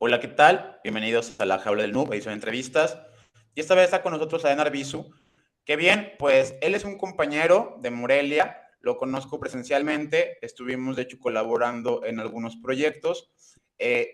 Hola, ¿qué tal? Bienvenidos a la Jaula del Noob, edición de entrevistas. Y esta vez está con nosotros Adán Arbizu. Que bien, pues él es un compañero de Morelia, lo conozco presencialmente, estuvimos de hecho colaborando en algunos proyectos.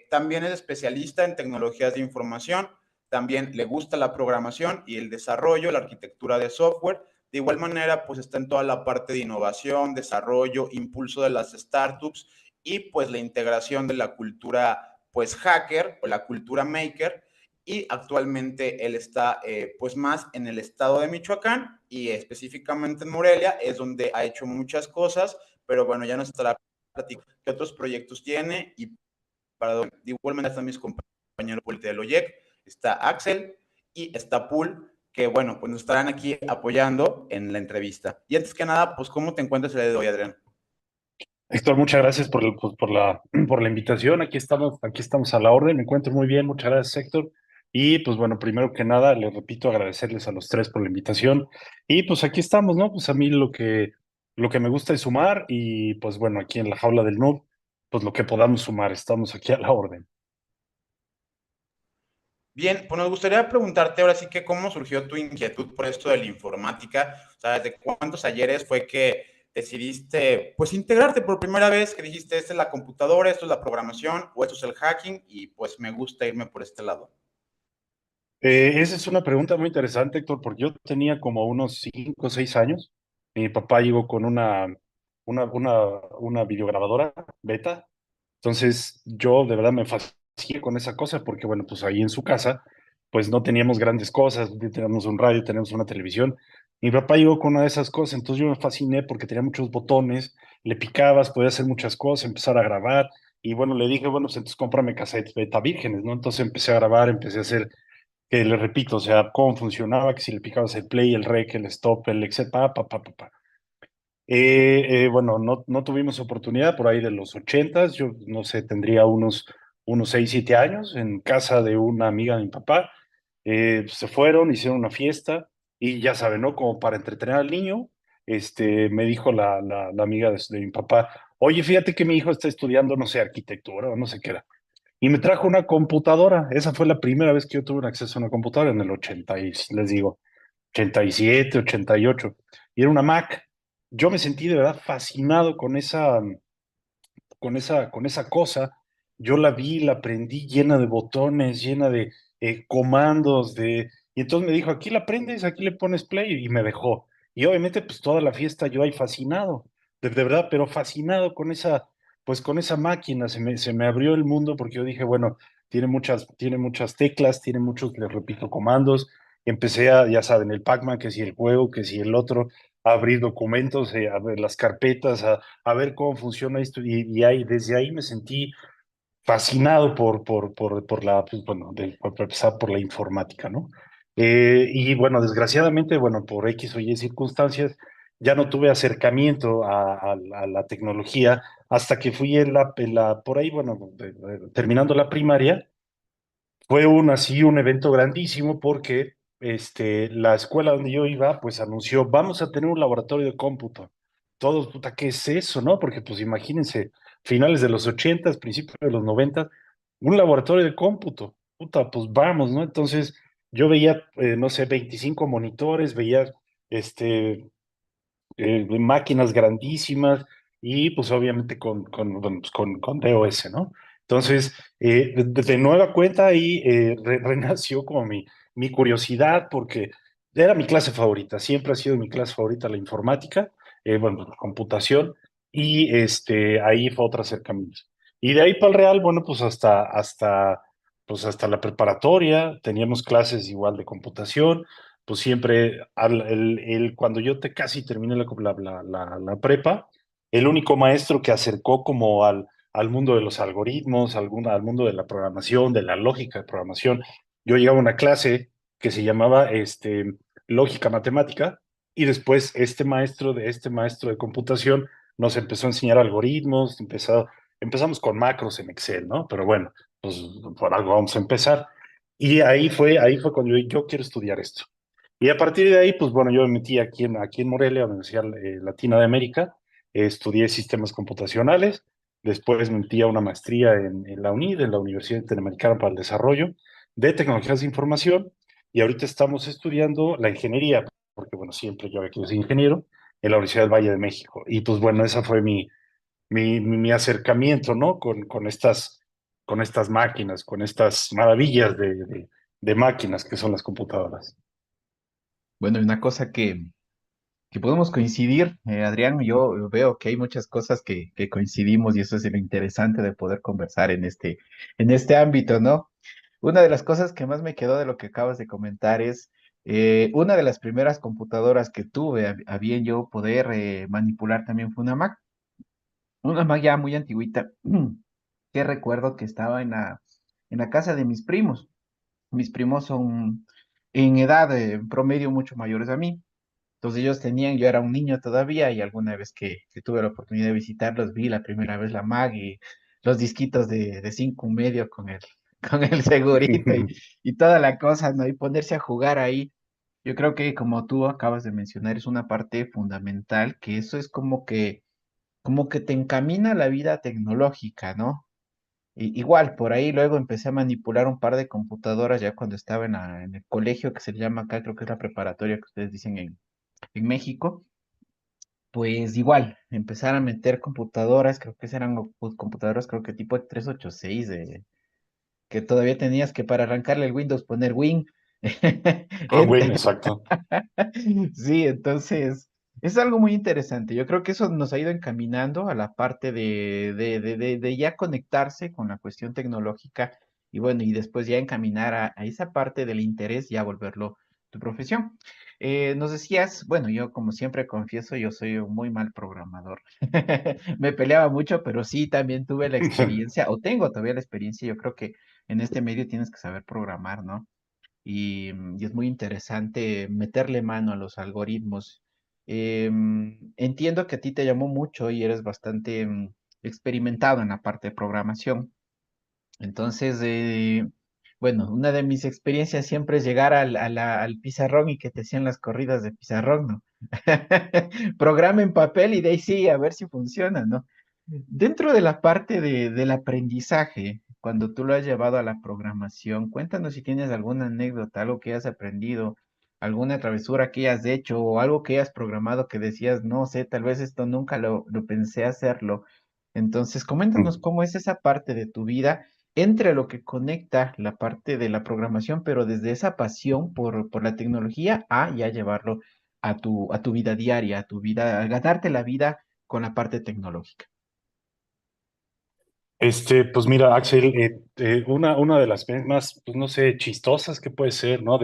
También es especialista en tecnologías de información, también le gusta la programación y el desarrollo, la arquitectura de software. De igual manera, pues está en toda la parte de innovación, desarrollo, impulso de las startups y pues la integración de la cultura pues hacker o la cultura maker, y actualmente él está pues más en el estado de Michoacán y específicamente en Morelia, es donde ha hecho muchas cosas, pero bueno, ya nos estará platicando qué otros proyectos tiene y para dónde. De igual manera están mis compañeros del OYEC, está Axel y está Pool, que bueno, pues nos estarán aquí apoyando en la entrevista. Y antes que nada, pues ¿cómo te encuentras el día de hoy, Adrián? Héctor, muchas gracias por la invitación. Aquí estamos a la orden. Me encuentro muy bien. Muchas gracias, Héctor. Y pues bueno, primero que nada, les repito, agradecerles a los tres por la invitación. Y pues aquí estamos, ¿no? Pues a mí lo que me gusta es sumar y pues bueno, aquí en la jaula del noob, pues lo que podamos sumar, estamos aquí a la orden. Bien, pues nos gustaría preguntarte ahora sí que cómo surgió tu inquietud por esto de la informática, o sea, ¿desde cuántos ayeres fue que decidiste pues integrarte por primera vez, que dijiste, esta es la computadora, esto es la programación o esto es el hacking y pues me gusta irme por este lado? Esa es una pregunta muy interesante, Héctor, porque yo tenía como unos 5 o 6 años. Mi papá llegó con una videograbadora beta. Entonces, yo de verdad me fasciné con esa cosa porque, bueno, pues ahí en su casa, pues no teníamos grandes cosas, teníamos un radio, teníamos una televisión. Mi papá llegó con una de esas cosas, entonces yo me fasciné porque tenía muchos botones, le picabas, podías hacer muchas cosas, empezar a grabar. Y bueno, le dije, bueno, pues entonces cómprame cassettes beta vírgenes, ¿no? Entonces empecé a grabar, empecé a hacer, que le repito, o sea, cómo funcionaba, que si le picabas el play, el rec, el stop, el etcétera, pa. Bueno, no tuvimos oportunidad por ahí de los ochentas. Yo no sé, tendría unos 6, 7 años en casa de una amiga de mi papá. Se fueron, hicieron una fiesta y ya saben, ¿no? Como para entretener al niño, me dijo la amiga de mi papá, oye, fíjate que mi hijo está estudiando, no sé, arquitectura o no sé qué era. Y me trajo una computadora. Esa fue la primera vez que yo tuve un acceso a una computadora en el 80, y les digo, 87, 88. Y era una Mac. Yo me sentí de verdad fascinado con esa cosa. Yo la vi, la aprendí llena de botones, llena de comandos, y entonces me dijo, aquí la prendes, aquí le pones play, y me dejó. Y obviamente, pues toda la fiesta yo ahí fascinado, de verdad, pero fascinado con esa máquina. Se me abrió el mundo porque yo dije, bueno, tiene muchas teclas, tiene muchos, le repito, comandos. Empecé ya saben, el Pac-Man, que si el juego, que si el otro, a abrir documentos, a ver las carpetas, a ver cómo funciona esto, desde ahí me sentí fascinado pues, bueno, por empezar por la informática, ¿no? Y bueno, desgraciadamente, bueno, por X o Y circunstancias, ya no tuve acercamiento a la tecnología hasta que fui por ahí, bueno, terminando la primaria. Fue así un evento grandísimo porque la escuela donde yo iba pues anunció, vamos a tener un laboratorio de cómputo. Todos, puta, ¿qué es eso, no? Porque pues imagínense, finales de los 80, principios de los 90, un laboratorio de cómputo. Puta, pues vamos, ¿no? Entonces yo veía, no sé, 25 monitores, veía máquinas grandísimas y pues obviamente bueno, pues, con DOS, ¿no? Entonces, de nueva cuenta ahí renació como mi curiosidad porque era mi clase favorita, siempre ha sido mi clase favorita la informática, bueno, la computación, y ahí fue otro acercamiento. Y de ahí para el Real, bueno, pues hasta la preparatoria teníamos clases igual de computación. Pues siempre, cuando yo casi terminé la prepa, el único maestro que acercó como al mundo de los algoritmos, al mundo de la programación, de la lógica de programación, yo llegaba a una clase que se llamaba lógica matemática, y después este maestro de computación nos empezó a enseñar algoritmos. Empezamos con macros en Excel, ¿no? Pero bueno, pues por algo vamos a empezar. Y ahí fue cuando yo quiero estudiar esto. Y a partir de ahí, pues bueno, yo me metí aquí en Morelia, Universidad Latina de América. Estudié sistemas computacionales, Después me metí a una maestría en la UNID, en la Universidad Interamericana para el Desarrollo de Tecnologías de Información, y ahorita estamos estudiando la ingeniería, porque bueno, siempre yo había querido ser ingeniero, en la Universidad del Valle de México. Y pues bueno, esa fue mi acercamiento, ¿no? Con estas máquinas, con estas maravillas de máquinas que son las computadoras. Bueno, y una cosa que podemos coincidir, Adrián, yo veo que hay muchas cosas que coincidimos y eso es lo interesante de poder conversar en este ámbito, ¿no? Una de las cosas que más me quedó de lo que acabas de comentar es una de las primeras computadoras que tuve a bien yo poder manipular también fue una Mac ya muy antigüita, que recuerdo que estaba en la casa de mis primos. Mis primos son en edad en promedio mucho mayores a mí. Entonces ellos tenían, yo era un niño todavía y alguna vez que tuve la oportunidad de visitarlos, vi la primera vez la Mag y los disquitos de 5,5 con con el segurito y toda la cosa, ¿no? Y ponerse a jugar ahí. Yo creo que como tú acabas de mencionar, es una parte fundamental, que eso es como que te encamina a la vida tecnológica, ¿no? Igual, por ahí luego empecé a manipular un par de computadoras ya cuando estaba en el colegio que se llama acá, creo que es la preparatoria que ustedes dicen en México. Pues igual, empezar a meter computadoras, creo que eran computadoras, creo que tipo 386, que todavía tenías que para arrancarle el Windows poner Win, Ah, bueno, Enter. exacto. Sí, entonces es algo muy interesante. Yo creo que eso nos ha ido encaminando a la parte de ya conectarse con la cuestión tecnológica y bueno, y después ya encaminar a esa parte del interés, ya volverlo tu profesión. Nos decías, bueno, yo como siempre confieso, yo soy un muy mal programador. Me peleaba mucho, pero sí también tuve la experiencia, o tengo todavía la experiencia, yo creo que en este medio tienes que saber programar, ¿no? Y es muy interesante meterle mano a los algoritmos. Entiendo que a ti te llamó mucho y eres bastante experimentado en la parte de programación. Entonces, bueno, una de mis experiencias siempre es llegar al pizarrón y que te hacían las corridas de pizarrón, ¿no? Programa en papel y de ahí sí, a ver si funciona, ¿no? Dentro de la parte del aprendizaje, cuando tú lo has llevado a la programación, cuéntanos si tienes alguna anécdota, algo que hayas aprendido, alguna travesura que hayas hecho o algo que hayas programado que decías, no sé, tal vez esto nunca lo pensé hacerlo. Entonces, coméntanos cómo es esa parte de tu vida entre lo que conecta la parte de la programación, pero desde esa pasión por la tecnología a ya llevarlo a tu vida diaria, a tu vida, a ganarte la vida con la parte tecnológica. Pues mira, Axel, una de las más, pues no sé, chistosas que puede ser, ¿no?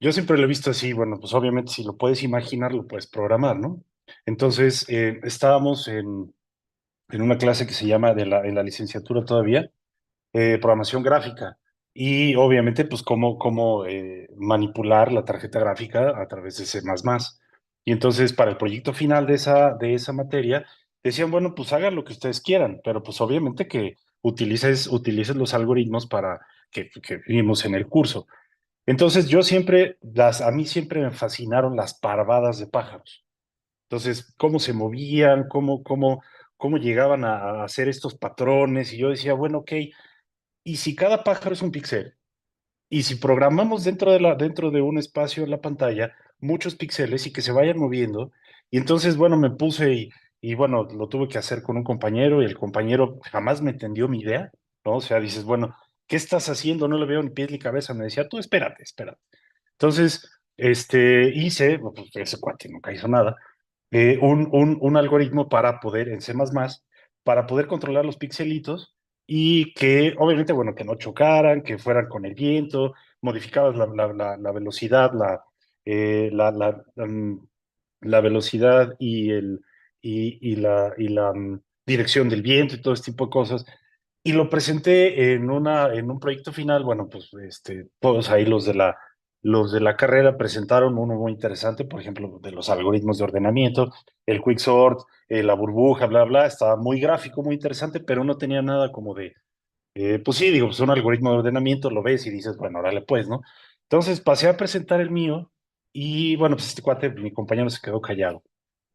Yo siempre lo he visto así, bueno, pues obviamente si lo puedes imaginar, lo puedes programar, ¿no? Entonces, estábamos en una clase que se llama en la licenciatura todavía, programación gráfica, y obviamente, pues cómo manipular la tarjeta gráfica a través de C++. Y entonces, para el proyecto final de esa materia, decían, bueno, pues hagan lo que ustedes quieran, pero pues obviamente que utilices los algoritmos para que vimos en el curso. Entonces a mí siempre me fascinaron las parvadas de pájaros. Entonces, cómo se movían, cómo llegaban a hacer estos patrones. Y yo decía, bueno, ok, ¿y si cada pájaro es un píxel? Y si programamos dentro de un espacio en la pantalla muchos píxeles y que se vayan moviendo, y entonces, bueno, me puse y bueno, lo tuve que hacer con un compañero y el compañero jamás me entendió mi idea, ¿no? O sea, dices, bueno, ¿qué estás haciendo? No le veo ni pies ni cabeza. Me decía, tú espérate, espérate. Entonces, hice, pues ese cuate nunca hizo nada, un algoritmo para poder, en C++, para poder controlar los pixelitos y que, obviamente, bueno, que no chocaran, que fueran con el viento, modificabas la velocidad, la velocidad y la dirección del viento y todo este tipo de cosas. Y lo presenté en un proyecto final. Bueno, pues todos ahí los de la carrera presentaron uno muy interesante, por ejemplo, de los algoritmos de ordenamiento, el quicksort, la burbuja, bla, bla, estaba muy gráfico, muy interesante, pero no tenía nada como pues sí, digo, pues un algoritmo de ordenamiento, lo ves y dices, bueno, órale pues, ¿no? Entonces pasé a presentar el mío y bueno, pues este cuate, mi compañero se quedó callado.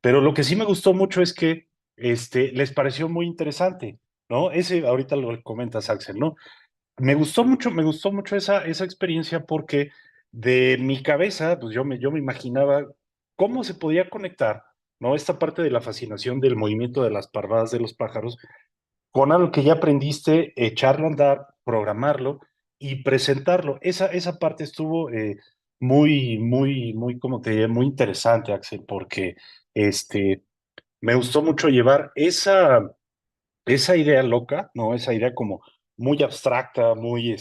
Pero lo que sí me gustó mucho es que les pareció muy interesante, ¿no? Ese ahorita lo comentas, Axel, ¿no? me gustó mucho esa experiencia porque de mi cabeza, pues yo me imaginaba cómo se podía conectar, ¿no? Esta parte de la fascinación del movimiento de las parvadas de los pájaros con algo que ya aprendiste, echarlo a andar, programarlo y presentarlo. Esa parte estuvo como te diré, muy interesante, Axel, porque me gustó mucho llevar esa idea loca, ¿no? Esa idea como muy abstracta, muy,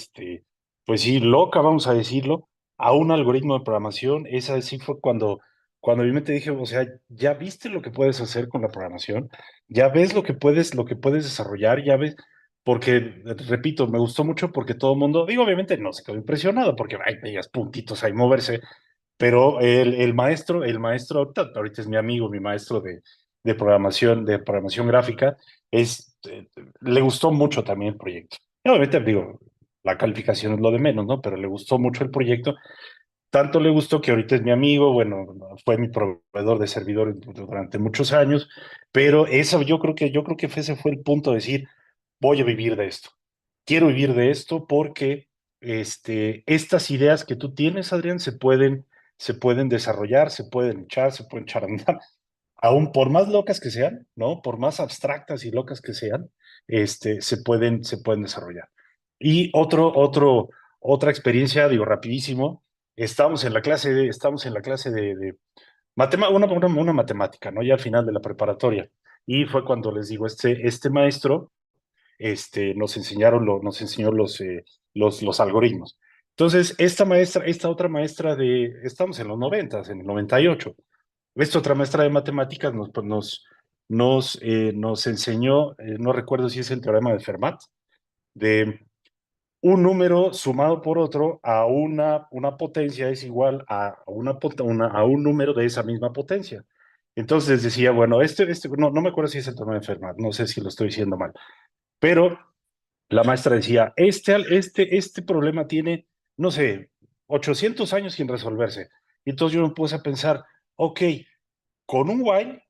pues sí, loca, vamos a decirlo, a un algoritmo de programación. Esa sí fue cuando yo me te dije, o sea, ya viste lo que puedes hacer con la programación, ya ves lo que puedes desarrollar, ya ves, porque, repito, me gustó mucho porque todo el mundo, digo, obviamente no se quedó impresionado porque hay veías puntitos ahí moverse, pero ahorita es mi amigo, mi maestro de programación gráfica, le gustó mucho también el proyecto. Y obviamente, digo, la calificación es lo de menos, ¿no? Pero le gustó mucho el proyecto. Tanto le gustó que ahorita es mi amigo, bueno, fue mi proveedor de servidores durante muchos años, pero yo creo que ese fue el punto de decir, voy a vivir de esto. Quiero vivir de esto porque estas ideas que tú tienes, Adrián, se pueden desarrollar, se pueden echar a andar, aún por más locas que sean, ¿no? Por más abstractas y locas que sean, se pueden desarrollar. Y otra experiencia, digo, rapidísimo, estamos en la clase de una matemática, ¿no? Ya al final de la preparatoria. Y fue cuando les digo, este maestro, nos enseñó los algoritmos. Entonces, esta otra maestra estamos en los noventas, en el 98. Esta otra maestra de matemáticas nos enseñó, no recuerdo si es el teorema de Fermat, de un número sumado por otro a una potencia es igual a un número de esa misma potencia. Entonces decía, bueno, no me acuerdo si es el teorema de Fermat, no sé si lo estoy diciendo mal, pero la maestra decía, este problema tiene, no sé, 800 años sin resolverse. Y entonces yo me puse a pensar, ok, con un while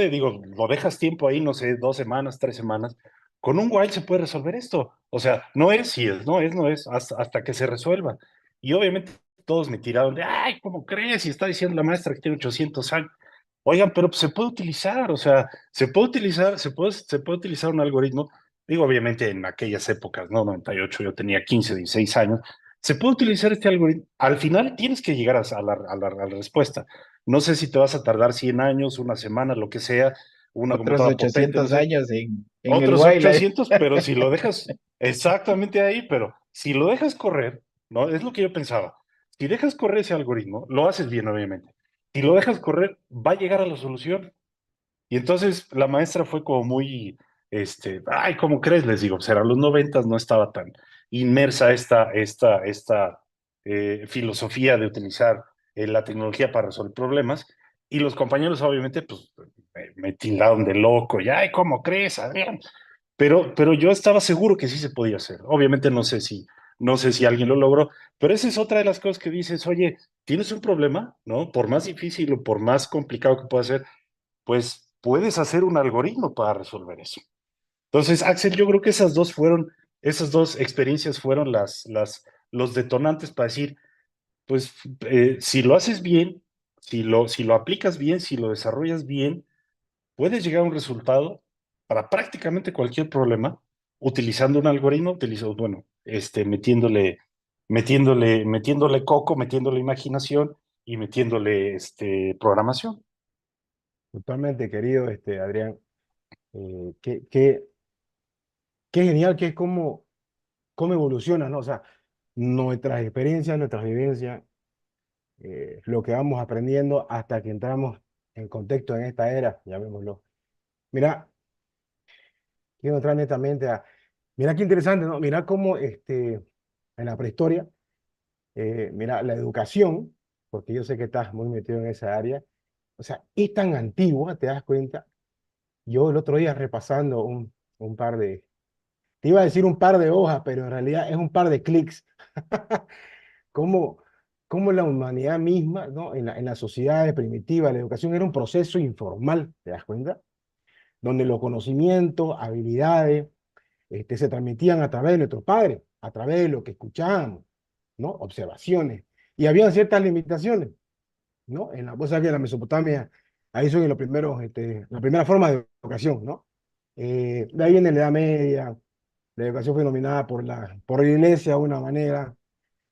digo, lo dejas tiempo ahí, no sé, 2 semanas, 3 semanas. Con un while se puede resolver esto. O sea, no es si es, no es, hasta que se resuelva. Y obviamente todos me tiraron de, ay, ¿cómo crees? Y está diciendo la maestra que tiene 800 años. Oigan, pero pues, se puede utilizar, o sea, se puede utilizar un algoritmo. Digo, obviamente en aquellas épocas, ¿no? 98, yo tenía 15, 16 años. Se puede utilizar este algoritmo. Al final tienes que llegar a la respuesta. No sé si te vas a tardar 100 años, una semana, lo que sea, una Otros computadora potente, no 800 sé, años en el otros Wildlife. 800, pero si lo dejas exactamente ahí, pero si lo dejas correr, ¿no? Es lo que yo pensaba. Si dejas correr ese algoritmo, lo haces bien, obviamente. Si lo dejas correr, va a llegar a la solución. Y entonces la maestra fue como muy, ay, ¿cómo crees? Les digo, pues eran los noventas, no estaba tan inmersa esta filosofía de utilizar la tecnología para resolver problemas. Y los compañeros, obviamente, pues me tildaron de loco, y ay, ¿cómo crees, Adrián? Pero yo estaba seguro que sí se podía hacer. Obviamente no sé si alguien lo logró, pero esa es otra de las cosas que dices, oye, tienes un problema, ¿no? Por más difícil o por más complicado que pueda ser, pues puedes hacer un algoritmo para resolver eso. Entonces, Axel, yo creo que esas dos experiencias fueron los detonantes para decir, pues si lo haces bien, si lo aplicas bien, si lo desarrollas bien, puedes llegar a un resultado para prácticamente cualquier problema utilizando un algoritmo, bueno, metiéndole coco, metiéndole imaginación y metiéndole programación. Totalmente, querido Adrián. Qué genial que es cómo evoluciona, ¿no? O sea, nuestras experiencias, nuestras vivencias, lo que vamos aprendiendo hasta que entramos en contexto en esta era, llamémoslo. Mira, quiero entrar netamente a... Mira qué interesante, ¿no? Mira cómo en la prehistoria, mira, la educación, porque yo sé que estás muy metido en esa área, o sea, es tan antigua, ¿te das cuenta? Yo el otro día repasando un par de, te iba a decir un par de hojas, pero en realidad es un par de clics. Cómo, cómo la humanidad misma, ¿no? En la sociedad primitiva, la educación era un proceso informal, ¿te das cuenta? donde los conocimientos, habilidades, se transmitían a través de nuestros padres, a través de lo que escuchábamos, ¿no? Observaciones. Y habían ciertas limitaciones, ¿no? Vos sabés que en la Mesopotamia, ahí son los primeros, la primera forma de educación, ¿no? De ahí viene la Edad Media, la educación fue dominada por la iglesia de una manera,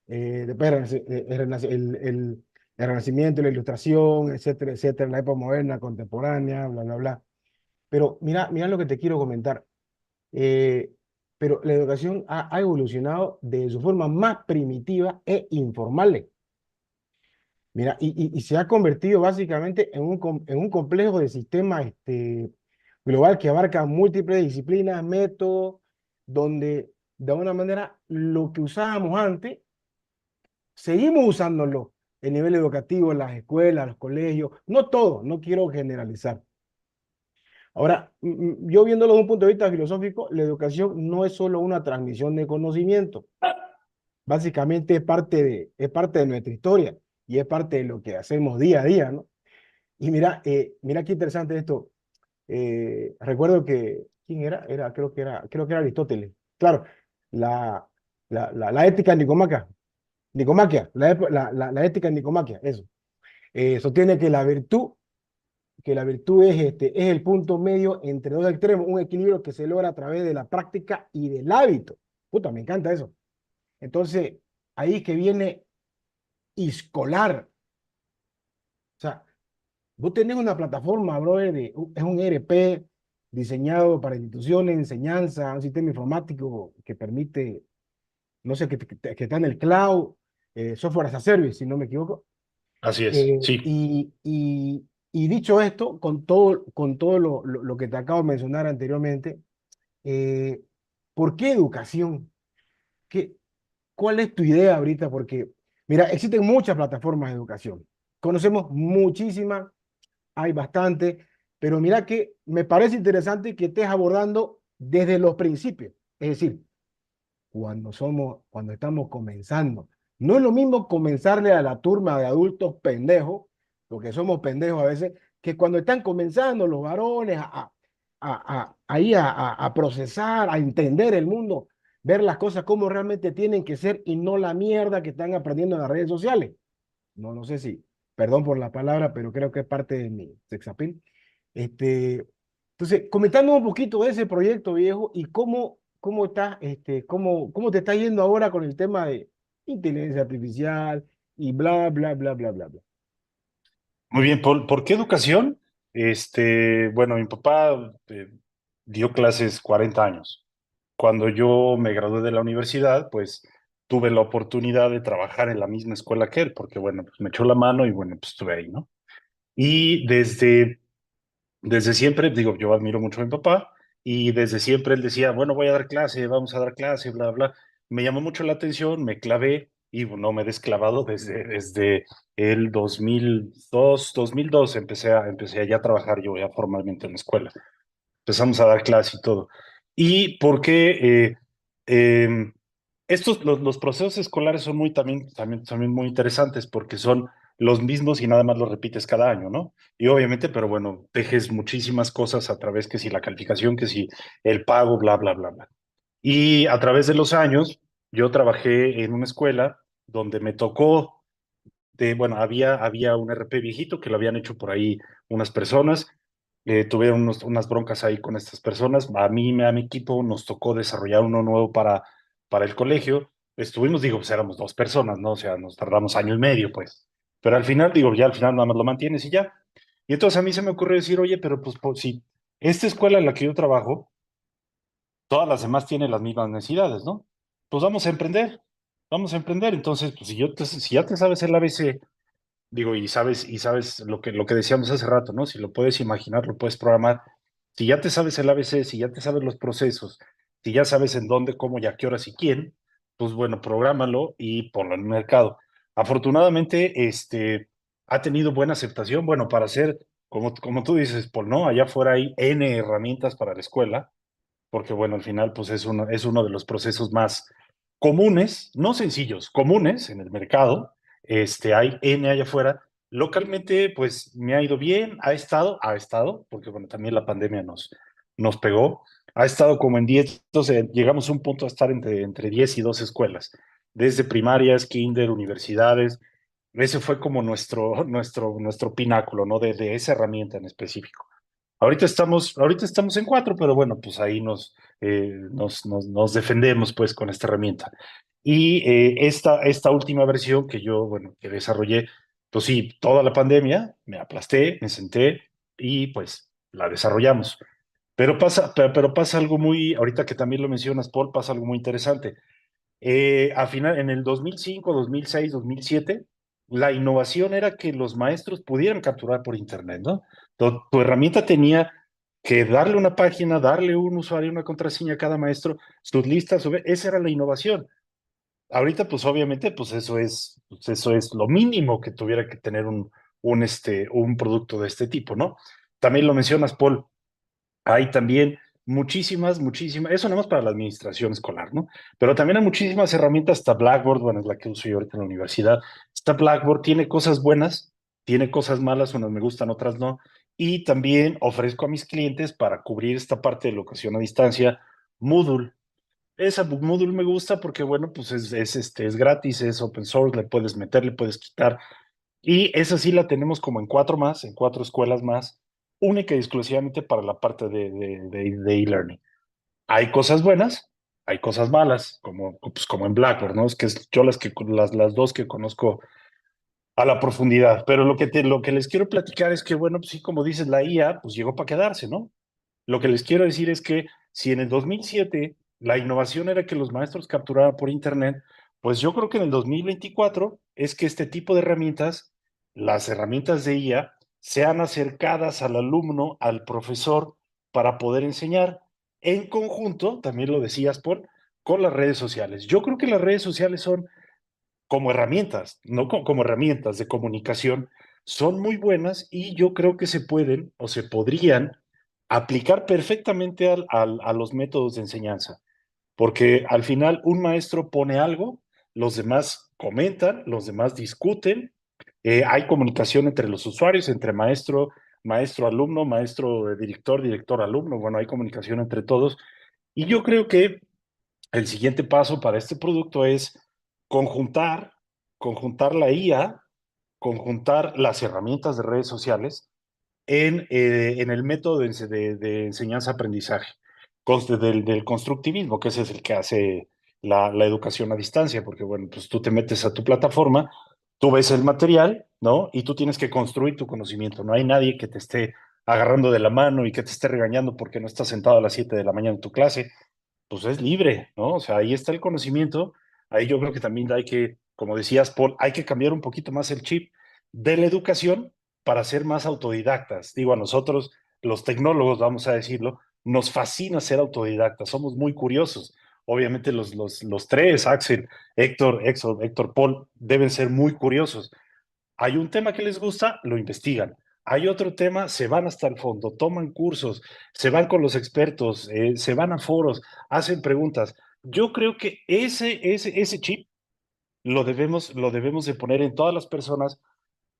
después el Renacimiento, la Ilustración, etcétera, etcétera, la época moderna, contemporánea, bla, bla, bla. Pero mira lo que te quiero comentar. Eh, pero la educación ha evolucionado de su forma más primitiva e informal. Mira, y se ha convertido básicamente en un complejo de sistema global que abarca múltiples disciplinas, métodos, donde de alguna manera lo que usábamos antes, seguimos usándolo en nivel educativo, en las escuelas, los colegios, no todo, no quiero generalizar. Ahora, yo viéndolo desde un punto de vista filosófico, la educación no es solo una transmisión de conocimiento, básicamente es parte de nuestra historia y es parte de lo que hacemos día a día, ¿no? Y mira qué interesante esto. Recuerdo que, ¿quién era? Creo que era Aristóteles. Claro, la, la ética Nicomaquia, la ética Nicomaquia, eso. Sostiene que la virtud es el punto medio entre dos extremos, un equilibrio que se logra a través de la práctica y del hábito. Puta, me encanta eso. Entonces, ahí es que viene escolar. O sea, vos tenés una plataforma, brother, es un ERP diseñado para instituciones, enseñanza, un sistema informático que permite, no sé, que está en el cloud, software as a service, si no me equivoco. Así es, Eh, sí. y dicho esto, con todo lo que te acabo de mencionar anteriormente, eh, ¿por qué educación? ¿Qué, ¿Cuál es tu idea ahorita? Porque, mira, existen muchas plataformas de educación. Conocemos muchísimas, hay bastante, pero mira que me parece interesante que estés abordando desde los principios. Es decir, cuando estamos comenzando. No es lo mismo comenzarle a la turma de adultos pendejos, porque somos pendejos a veces, que cuando están comenzando los varones a procesar, a entender el mundo, ver las cosas como realmente tienen que ser y no la mierda que están aprendiendo en las redes sociales. No sé si, perdón por la palabra, pero creo que es parte de mi sex appeal. Entonces, comentando un poquito de ese proyecto, viejo, y cómo te está yendo ahora con el tema de inteligencia artificial y bla, bla, bla, bla, bla, bla. Muy bien, ¿por qué educación? Bueno, mi papá dio clases 40 años. Cuando yo me gradué de la universidad, pues tuve la oportunidad de trabajar en la misma escuela que él, porque bueno, pues me echó la mano y bueno, pues estuve ahí, ¿no? Y desde siempre, digo, yo admiro mucho a mi papá y desde siempre él decía, bueno, voy a dar clase, vamos a dar clase, bla, bla. Me llamó mucho la atención, me clavé y bueno, me he desclavado desde el 2002 empecé ya a trabajar yo ya formalmente en la escuela. Empezamos a dar clase y todo. Y porque los procesos escolares son también muy interesantes porque son los mismos y nada más los repites cada año, ¿no? Y obviamente, pero bueno, tejes muchísimas cosas a través que si la calificación, que si el pago, bla, bla, bla, bla. Y a través de los años, yo trabajé en una escuela donde me tocó bueno, había un RP viejito que lo habían hecho por ahí unas personas, tuvieron unas broncas ahí con estas personas, a mi equipo nos tocó desarrollar uno nuevo para el colegio, estuvimos, digo, pues éramos dos personas, ¿no? O sea, nos tardamos año y medio, pues, pero al final, digo, ya al final nada más lo mantienes y ya. Y entonces a mí se me ocurrió decir, oye, pero pues si esta escuela en la que yo trabajo, todas las demás tienen las mismas necesidades, ¿no? Pues vamos a emprender. Entonces, pues si ya te sabes el ABC. Digo, y sabes lo que decíamos hace rato, ¿no? Si lo puedes imaginar, lo puedes programar. Si ya te sabes el ABC, si ya te sabes los procesos, si ya sabes en dónde, cómo y a qué horas y quién, pues bueno, prográmalo y ponlo en el mercado. Afortunadamente, ha tenido buena aceptación. Bueno, para hacer, como tú dices, pues no, allá afuera hay N herramientas para la escuela, porque bueno, al final, pues es uno de los procesos más comunes, no sencillos, comunes en el mercado. Hay N allá afuera. Localmente, pues me ha ido bien, ha estado, porque bueno, también la pandemia nos pegó, ha estado como en 10, entonces llegamos a un punto a estar entre 10 y 12 escuelas, desde primarias, kinder, universidades. Ese fue como nuestro pináculo, ¿no? De esa herramienta en específico. Ahorita estamos en 4, pero bueno, pues ahí nos defendemos pues con esta herramienta. Y esta última versión que yo, bueno, que desarrollé, pues sí, toda la pandemia, me aplasté, me senté y pues la desarrollamos. Pero pasa algo muy, ahorita que también lo mencionas, Paul, pasa algo muy interesante. En el 2005, 2006, 2007, la innovación era que los maestros pudieran capturar por internet, ¿no? Tu herramienta tenía que darle una página, darle un usuario, una contraseña a cada maestro, sus listas, esa era la innovación. Ahorita, pues obviamente, pues eso es lo mínimo que tuviera que tener un producto de este tipo, ¿no? También lo mencionas, Paul, hay también muchísimas, eso nada más para la administración escolar, ¿no? Pero también hay muchísimas herramientas, hasta Blackboard, bueno, es la que uso yo ahorita en la universidad. Esta Blackboard tiene cosas buenas, tiene cosas malas, unas me gustan, otras no. Y también ofrezco a mis clientes para cubrir esta parte de educación a distancia, Moodle. Esa Moodle me gusta porque, bueno, pues es gratis, es open source, le puedes meter, le puedes quitar. Y esa sí la tenemos como en 4 más, en 4 escuelas más, única y exclusivamente para la parte de e-learning. Hay cosas buenas, hay cosas malas, como en Blackboard, ¿no? Es que yo las dos que conozco a la profundidad. Pero lo que les quiero platicar es que, bueno, pues sí, como dices, la IA, pues llegó para quedarse, ¿no? Lo que les quiero decir es que si en el 2007 la innovación era que los maestros capturaran por Internet, pues yo creo que en el 2024 es que este tipo de herramientas, las herramientas de IA, sean acercadas al alumno, al profesor, para poder enseñar en conjunto, también lo decías, Paul, con las redes sociales. Yo creo que las redes sociales son como herramientas, no como herramientas de comunicación, son muy buenas y yo creo que se pueden o se podrían aplicar perfectamente a los métodos de enseñanza, porque al final un maestro pone algo, los demás comentan, los demás discuten, hay comunicación entre los usuarios, entre maestro-alumno, maestro-director, director-alumno, bueno, hay comunicación entre todos, y yo creo que el siguiente paso para este producto es conjuntar, conjuntar la IA, conjuntar las herramientas de redes sociales en el método de enseñanza-aprendizaje del constructivismo, que ese es el que hace la educación a distancia, porque bueno, pues tú te metes a tu plataforma, tú ves el material, ¿no? Y tú tienes que construir tu conocimiento. No hay nadie que te esté agarrando de la mano y que te esté regañando porque no estás sentado a las 7 de la mañana en tu clase, pues es libre, ¿no? O sea, ahí está el conocimiento. Ahí yo creo que también hay que, como decías, Paul, hay que cambiar un poquito más el chip de la educación para ser más autodidactas. Digo, a nosotros, los tecnólogos, vamos a decirlo, nos fascina ser autodidactas, somos muy curiosos. Obviamente los tres, Axel, Héctor, Paul, deben ser muy curiosos. Hay un tema que les gusta, lo investigan. Hay otro tema, se van hasta el fondo, toman cursos, se van con los expertos, se van a foros, hacen preguntas. Yo creo que ese chip lo debemos de poner en todas las personas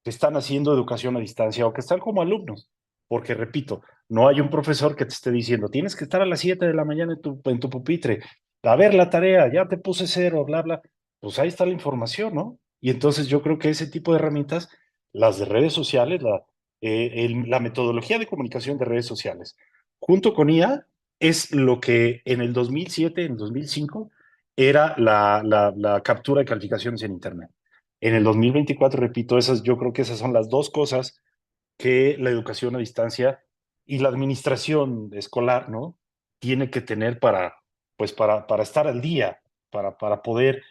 que están haciendo educación a distancia o que están como alumnos. Porque, repito, no hay un profesor que te esté diciendo, tienes que estar a las 7 de la mañana en tu pupitre, a ver la tarea, ya te puse 0, bla, bla. Pues ahí está la información, ¿no? Y entonces yo creo que ese tipo de herramientas, las de redes sociales, la metodología de comunicación de redes sociales, junto con IA, es lo que en el 2007, en el 2005, era la captura de calificaciones en Internet. En el 2024, repito, yo creo que esas son las dos cosas que la educación a distancia y la administración escolar, ¿no? Tiene que tener para estar al día, para poder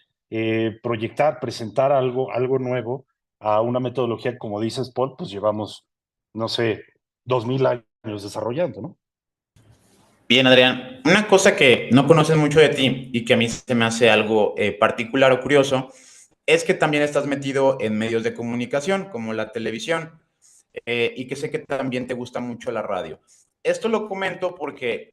proyectar, presentar algo nuevo a una metodología, como dices, Paul, pues llevamos, no sé, 2000 años desarrollando, ¿no? Bien, Adrián, una cosa que no conoces mucho de ti y que a mí se me hace algo particular o curioso es que también estás metido en medios de comunicación como la televisión y que sé que también te gusta mucho la radio. Esto lo comento porque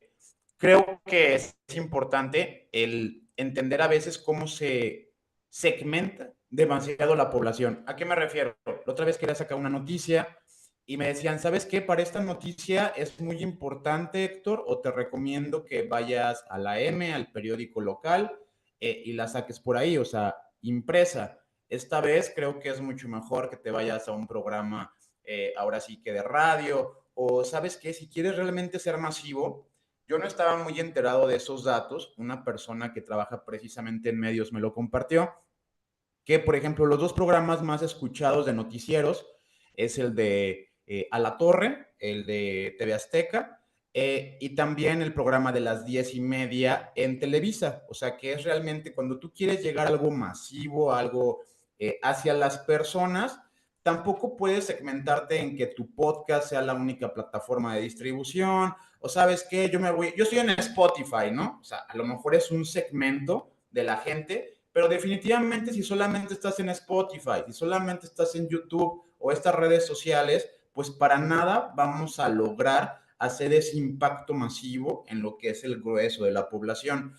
creo que es importante el entender a veces cómo se segmenta demasiado la población. ¿A qué me refiero? la otra vez quería sacar una noticia y me decían, ¿sabes qué? Para esta noticia es muy importante, Héctor, o te recomiendo que vayas a la M, al periódico local, y la saques por ahí, o sea, impresa. Esta vez creo que es mucho mejor que te vayas a un programa, ahora sí que de radio, o sabes qué, si quieres realmente ser masivo, yo no estaba muy enterado de esos datos, una persona que trabaja precisamente en medios me lo compartió, que por ejemplo los dos programas más escuchados de noticieros es el de A la Torre, el de TV Azteca, y también el programa de las 10:30 en Televisa. O sea que es realmente cuando tú quieres llegar a algo masivo, algo hacia las personas, tampoco puedes segmentarte en que tu podcast sea la única plataforma de distribución, o sabes qué, yo estoy en Spotify, ¿no? O sea, a lo mejor es un segmento de la gente, pero definitivamente si solamente estás en Spotify, si solamente estás en YouTube o estas redes sociales, pues para nada vamos a lograr hacer ese impacto masivo en lo que es el grueso de la población.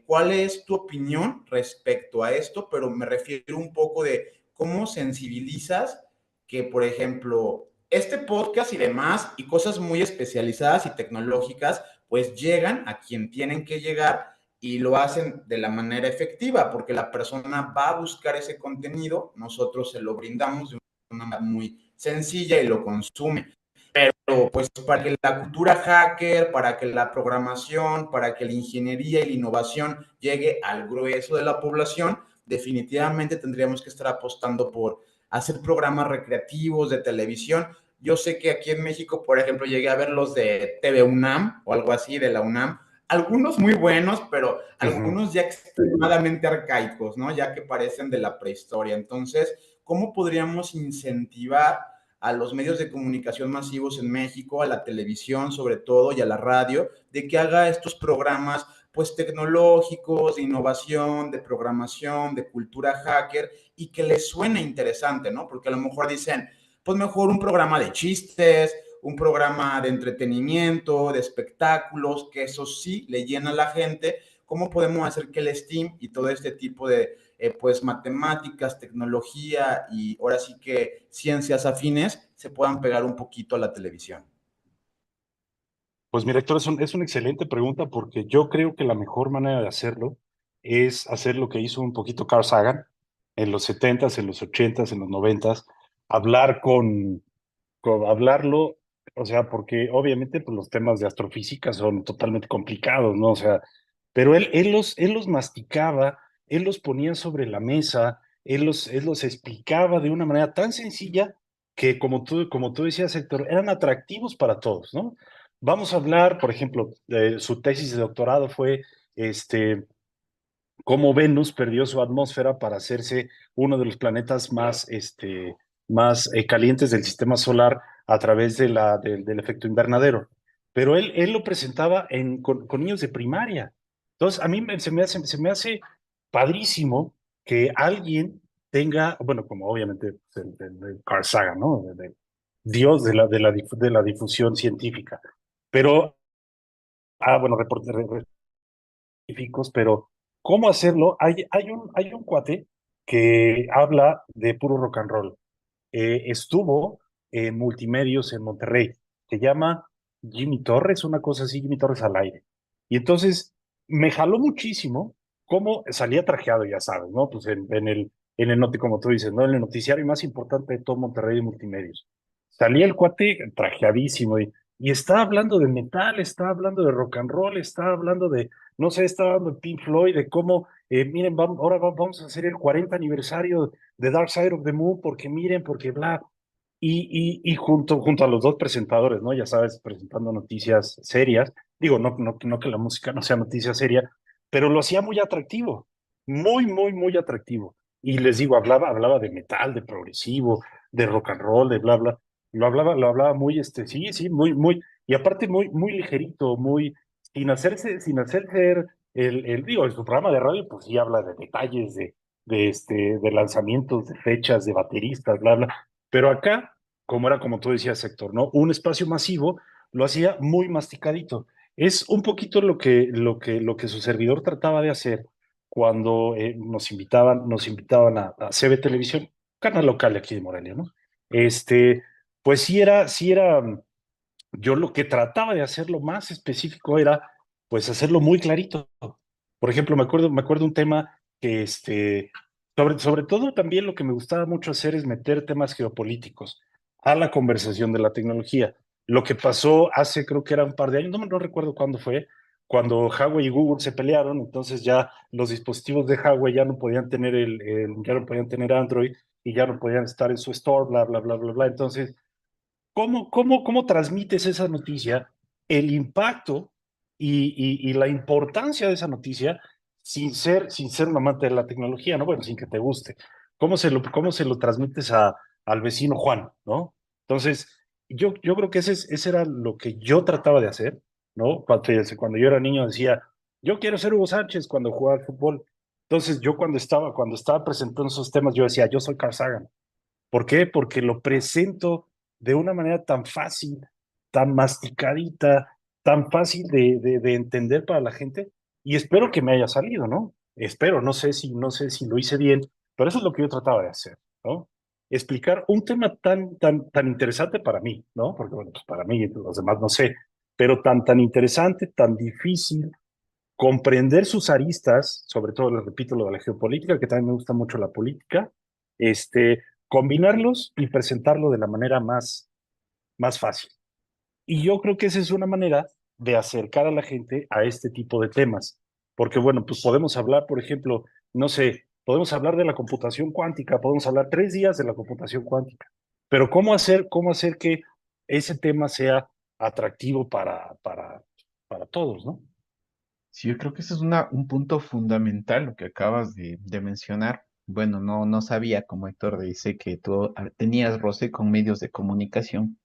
¿Cuál es tu opinión respecto a esto? Pero me refiero un poco de cómo sensibilizas que, por ejemplo, este podcast y demás, y cosas muy especializadas y tecnológicas, pues llegan a quien tienen que llegar y lo hacen de la manera efectiva, porque la persona va a buscar ese contenido, nosotros se lo brindamos de una manera muy sencilla y lo consume. Pero pues para que la cultura hacker, para que la programación, para que la ingeniería y la innovación llegue al grueso de la población, definitivamente tendríamos que estar apostando por hacer programas recreativos de televisión. Yo sé que aquí en México, por ejemplo, llegué a ver los de TV UNAM o algo así de la UNAM, algunos muy buenos, pero algunos ya extremadamente arcaicos, ¿no? Ya que parecen de la prehistoria. Entonces, ¿cómo podríamos incentivar a los medios de comunicación masivos en México, a la televisión sobre todo y a la radio, de que haga estos programas pues tecnológicos, de innovación, de programación, de cultura hacker y que les suene interesante, ¿no? Porque a lo mejor dicen, pues mejor un programa de chistes, un programa de entretenimiento, de espectáculos, que eso sí le llena a la gente. ¿Cómo podemos hacer que el STEAM y todo este tipo de pues matemáticas, tecnología y ahora sí que ciencias afines se puedan pegar un poquito a la televisión? Pues mira, Héctor, es una excelente pregunta porque yo creo que la mejor manera de hacerlo es hacer lo que hizo un poquito Carl Sagan en los 70s, en los 80s, en los 90s, hablar hablarlo, o sea, porque obviamente pues, los temas de astrofísica son totalmente complicados, ¿no? O sea, pero él los masticaba, él los ponía sobre la mesa, él los explicaba de una manera tan sencilla que, como tú decías, Héctor, eran atractivos para todos, ¿no? Vamos a hablar, por ejemplo, su tesis de doctorado fue cómo Venus perdió su atmósfera para hacerse uno de los planetas más calientes del sistema solar a través del efecto invernadero. Pero él lo presentaba con niños de primaria. Entonces, a mí se me hace padrísimo que alguien tenga, bueno, como obviamente el Carl Sagan, ¿no? Dios de la difusión científica. Pero, bueno, científicos, pero ¿cómo hacerlo? Hay un cuate que habla de puro rock and roll. Estuvo en Multimedios en Monterrey, se llama Jimmy Torres, una cosa así, Jimmy Torres al aire. Y entonces me jaló muchísimo cómo salía trajeado, ya sabes, ¿no? Pues como tú dices, ¿no? En el noticiario más importante de todo Monterrey de Multimedios. Salía el cuate trajeadísimo y estaba hablando de metal, estaba hablando de rock and roll, estaba hablando de, no sé, estaba hablando de Pink Floyd, de cómo, miren, ahora vamos a hacer el 40 aniversario de Dark Side of the Moon, porque miren, porque bla. Y junto a los dos presentadores, ¿no? Ya sabes, presentando noticias serias. Digo, no que la música no sea noticia seria, pero lo hacía muy atractivo, muy, muy, muy atractivo. Y les digo, hablaba de metal, de progresivo, de rock and roll, de bla, bla. Lo hablaba muy, sí, sí, muy, muy, y aparte muy, muy ligerito, muy, sin hacer digo, en su programa de radio, pues sí habla de detalles, de lanzamientos, de fechas, de bateristas, bla, bla. Pero acá, como era como tú decías, Héctor, ¿no? Un espacio masivo lo hacía muy masticadito. Es un poquito lo que su servidor trataba de hacer cuando nos invitaban a CB Televisión, canal local de aquí de Morelia, ¿no? este, pues sí era, yo lo que trataba de hacer lo más específico era, pues hacerlo muy clarito. Por ejemplo, me acuerdo un tema que, sobre todo también lo que me gustaba mucho hacer es meter temas geopolíticos a la conversación de la tecnología. Lo que pasó hace, creo que era un par de años, no recuerdo cuándo fue, cuando Huawei y Google se pelearon, entonces ya los dispositivos de Huawei ya no podían tener ya no podían tener Android y ya no podían estar en su store, bla, bla, bla, bla, bla. Entonces, ¿cómo transmites esa noticia, el impacto y la importancia de esa noticia sin ser un amante de la tecnología, ¿no? Bueno, sin que te guste. Cómo se lo transmites al vecino Juan, ¿no? Entonces, yo creo que ese era lo que yo trataba de hacer, ¿no? Cuando yo era niño decía, yo quiero ser Hugo Sánchez cuando jugaba al fútbol. Entonces, yo cuando estaba presentando esos temas, yo decía, yo soy Carl Sagan. ¿Por qué? Porque lo presento de una manera tan fácil, tan masticadita, tan fácil de entender para la gente, y espero que me haya salido, ¿no? Espero, no sé si lo hice bien, pero eso es lo que yo trataba de hacer, ¿no? Explicar un tema tan interesante para mí, ¿no? Porque, bueno, pues para mí, los demás no sé, pero tan interesante, tan difícil, comprender sus aristas, sobre todo, les repito, lo de la geopolítica, que también me gusta mucho la política, combinarlos y presentarlo de la manera más fácil. Y yo creo que esa es una manera de acercar a la gente a este tipo de temas. Porque, bueno, pues podemos hablar, por ejemplo, no sé, podemos hablar de la computación cuántica, podemos hablar 3 días de la computación cuántica, pero cómo hacer que ese tema sea atractivo para todos, ¿no? Sí, yo creo que ese es un punto fundamental lo que acabas de mencionar. Bueno, no sabía, como Héctor dice, que tú tenías roce con medios de comunicación,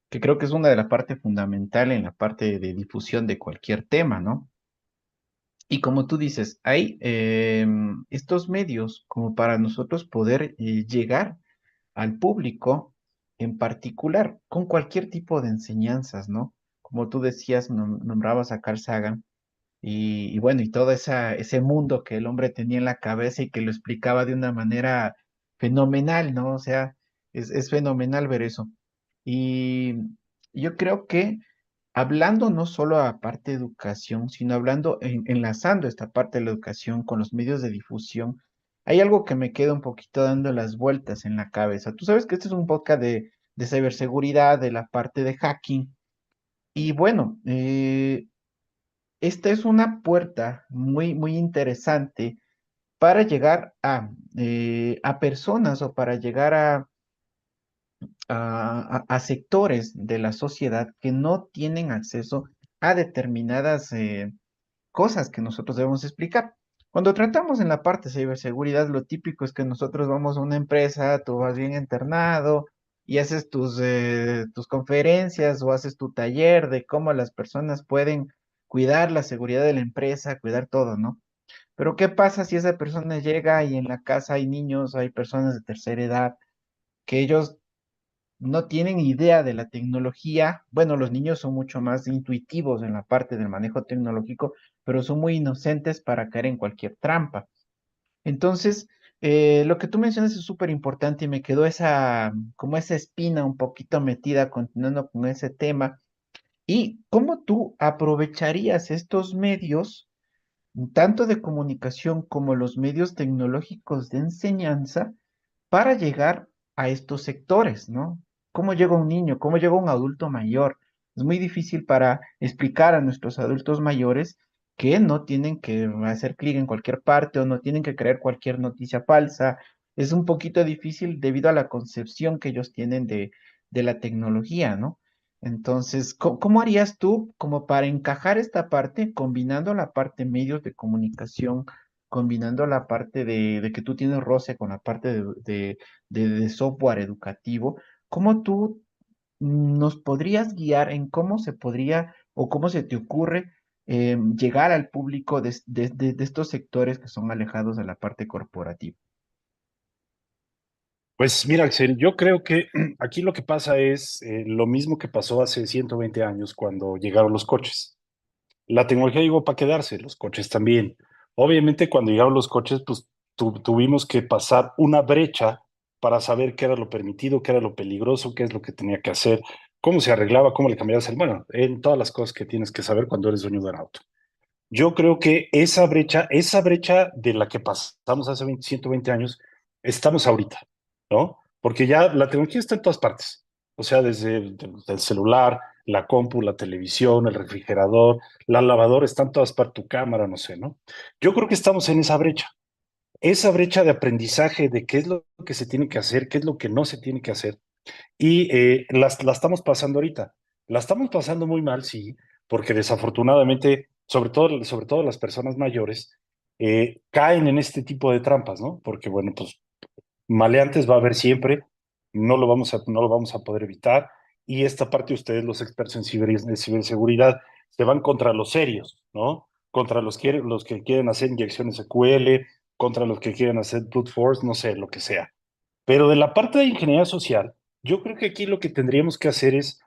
que creo que es una de las partes fundamentales en la parte de difusión de cualquier tema, ¿no? Y como tú dices, hay estos medios como para nosotros poder llegar al público en particular con cualquier tipo de enseñanzas, ¿no? Como tú decías, nombrabas a Carl Sagan y bueno, y todo ese mundo que el hombre tenía en la cabeza y que lo explicaba de una manera fenomenal, ¿no? O sea, es fenomenal ver eso. Y yo creo que hablando no solo a parte de educación, sino hablando, enlazando esta parte de la educación con los medios de difusión, hay algo que me queda un poquito dando las vueltas en la cabeza. Tú sabes que este es un podcast de ciberseguridad, de la parte de hacking. Y bueno, esta es una puerta muy interesante para llegar a personas o para llegar a sectores de la sociedad que no tienen acceso a determinadas cosas que nosotros debemos explicar. Cuando tratamos en la parte de ciberseguridad, lo típico es que nosotros vamos a una empresa, tú vas bien internado y haces tus conferencias o haces tu taller de cómo las personas pueden cuidar la seguridad de la empresa, cuidar todo, ¿no? Pero ¿qué pasa si esa persona llega y en la casa hay niños, hay personas de tercera edad, que ellos no tienen idea de la tecnología? Bueno, los niños son mucho más intuitivos en la parte del manejo tecnológico, pero son muy inocentes para caer en cualquier trampa. Entonces, lo que tú mencionas es súper importante y me quedó como esa espina un poquito metida continuando con ese tema. ¿Y cómo tú aprovecharías estos medios, tanto de comunicación como los medios tecnológicos de enseñanza, para llegar a estos sectores, ¿no? ¿Cómo llega un niño? ¿Cómo llega un adulto mayor? Es muy difícil para explicar a nuestros adultos mayores que no tienen que hacer clic en cualquier parte o no tienen que creer cualquier noticia falsa. Es un poquito difícil debido a la concepción que ellos tienen de la tecnología, ¿no? Entonces, ¿cómo harías tú como para encajar esta parte combinando la parte medios de comunicación, combinando la parte de que tú tienes roce con la parte de software educativo? ¿Cómo tú nos podrías guiar en cómo se podría o cómo se te ocurre llegar al público de estos sectores que son alejados de la parte corporativa? Pues mira, Axel, yo creo que aquí lo que pasa es lo mismo que pasó hace 120 años cuando llegaron los coches. La tecnología llegó para quedarse, los coches también. Obviamente, cuando llegaron los coches, pues tuvimos que pasar una brecha para saber qué era lo permitido, qué era lo peligroso, qué es lo que tenía que hacer, cómo se arreglaba, cómo le cambiabas el, bueno, en todas las cosas que tienes que saber cuando eres dueño de un auto. Yo creo que esa brecha de la que pasamos hace 20, 120 años, estamos ahorita, ¿no? Porque ya la tecnología está en todas partes. O sea, desde el celular, la compu, la televisión, el refrigerador, la lavadora, está en todas partes, tu cámara, no sé, ¿no? Yo creo que estamos en esa brecha de aprendizaje de qué es lo que se tiene que hacer, qué es lo que no se tiene que hacer. Y la estamos pasando ahorita. La estamos pasando muy mal, sí, porque desafortunadamente, sobre todo las personas mayores, caen en este tipo de trampas, ¿no? Porque, bueno, pues maleantes va a haber siempre, no lo vamos a poder evitar. Y esta parte, ustedes, los expertos en ciberseguridad, se van contra los serios, ¿no? Contra los que quieren hacer inyecciones SQL, contra los que quieren hacer brute force, no sé, lo que sea. Pero de la parte de ingeniería social, yo creo que aquí lo que tendríamos que hacer es,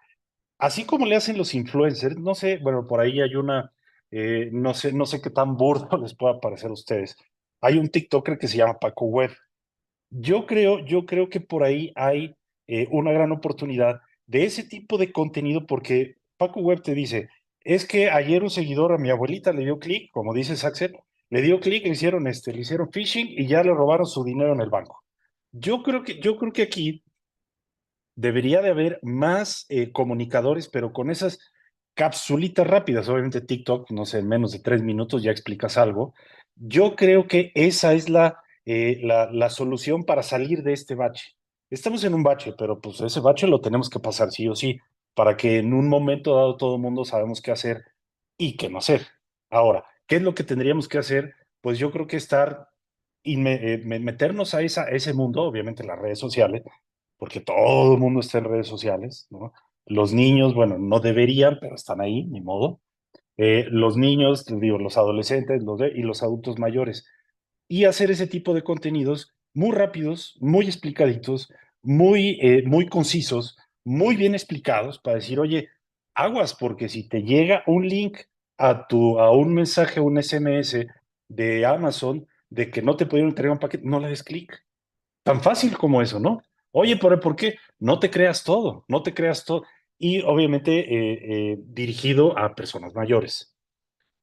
así como le hacen los influencers, no sé, bueno, por ahí hay no sé qué tan burdo les pueda parecer a ustedes. Hay un TikToker que se llama Paco Web. Yo creo que por ahí hay una gran oportunidad de ese tipo de contenido, porque Paco Web te dice, es que ayer un seguidor a mi abuelita le dio clic, como dice Axel, le dio clic, le hicieron phishing y ya le robaron su dinero en el banco. Yo creo que aquí debería de haber más comunicadores, pero con esas capsulitas rápidas. Obviamente TikTok, no sé, en menos de 3 minutos ya explicas algo. Yo creo que esa es la solución para salir de este bache. Estamos en un bache, pero pues ese bache lo tenemos que pasar sí o sí, para que en un momento dado todo el mundo sabemos qué hacer y qué no hacer. Ahora, ¿qué es lo que tendríamos que hacer? Pues yo creo que meternos a ese mundo, obviamente las redes sociales, porque todo el mundo está en redes sociales, ¿no? Los niños, bueno, no deberían, pero están ahí, ni modo. Los niños, digo, los adolescentes y los adultos mayores. Y hacer ese tipo de contenidos muy rápidos, muy explicaditos, muy concisos, muy bien explicados para decir, oye, aguas, porque si te llega un link a un mensaje, un SMS de Amazon de que no te pudieron entregar un paquete, no le des clic. Tan fácil como eso, ¿no? Oye, ¿por qué? No te creas todo, no te creas todo. Y obviamente dirigido a personas mayores.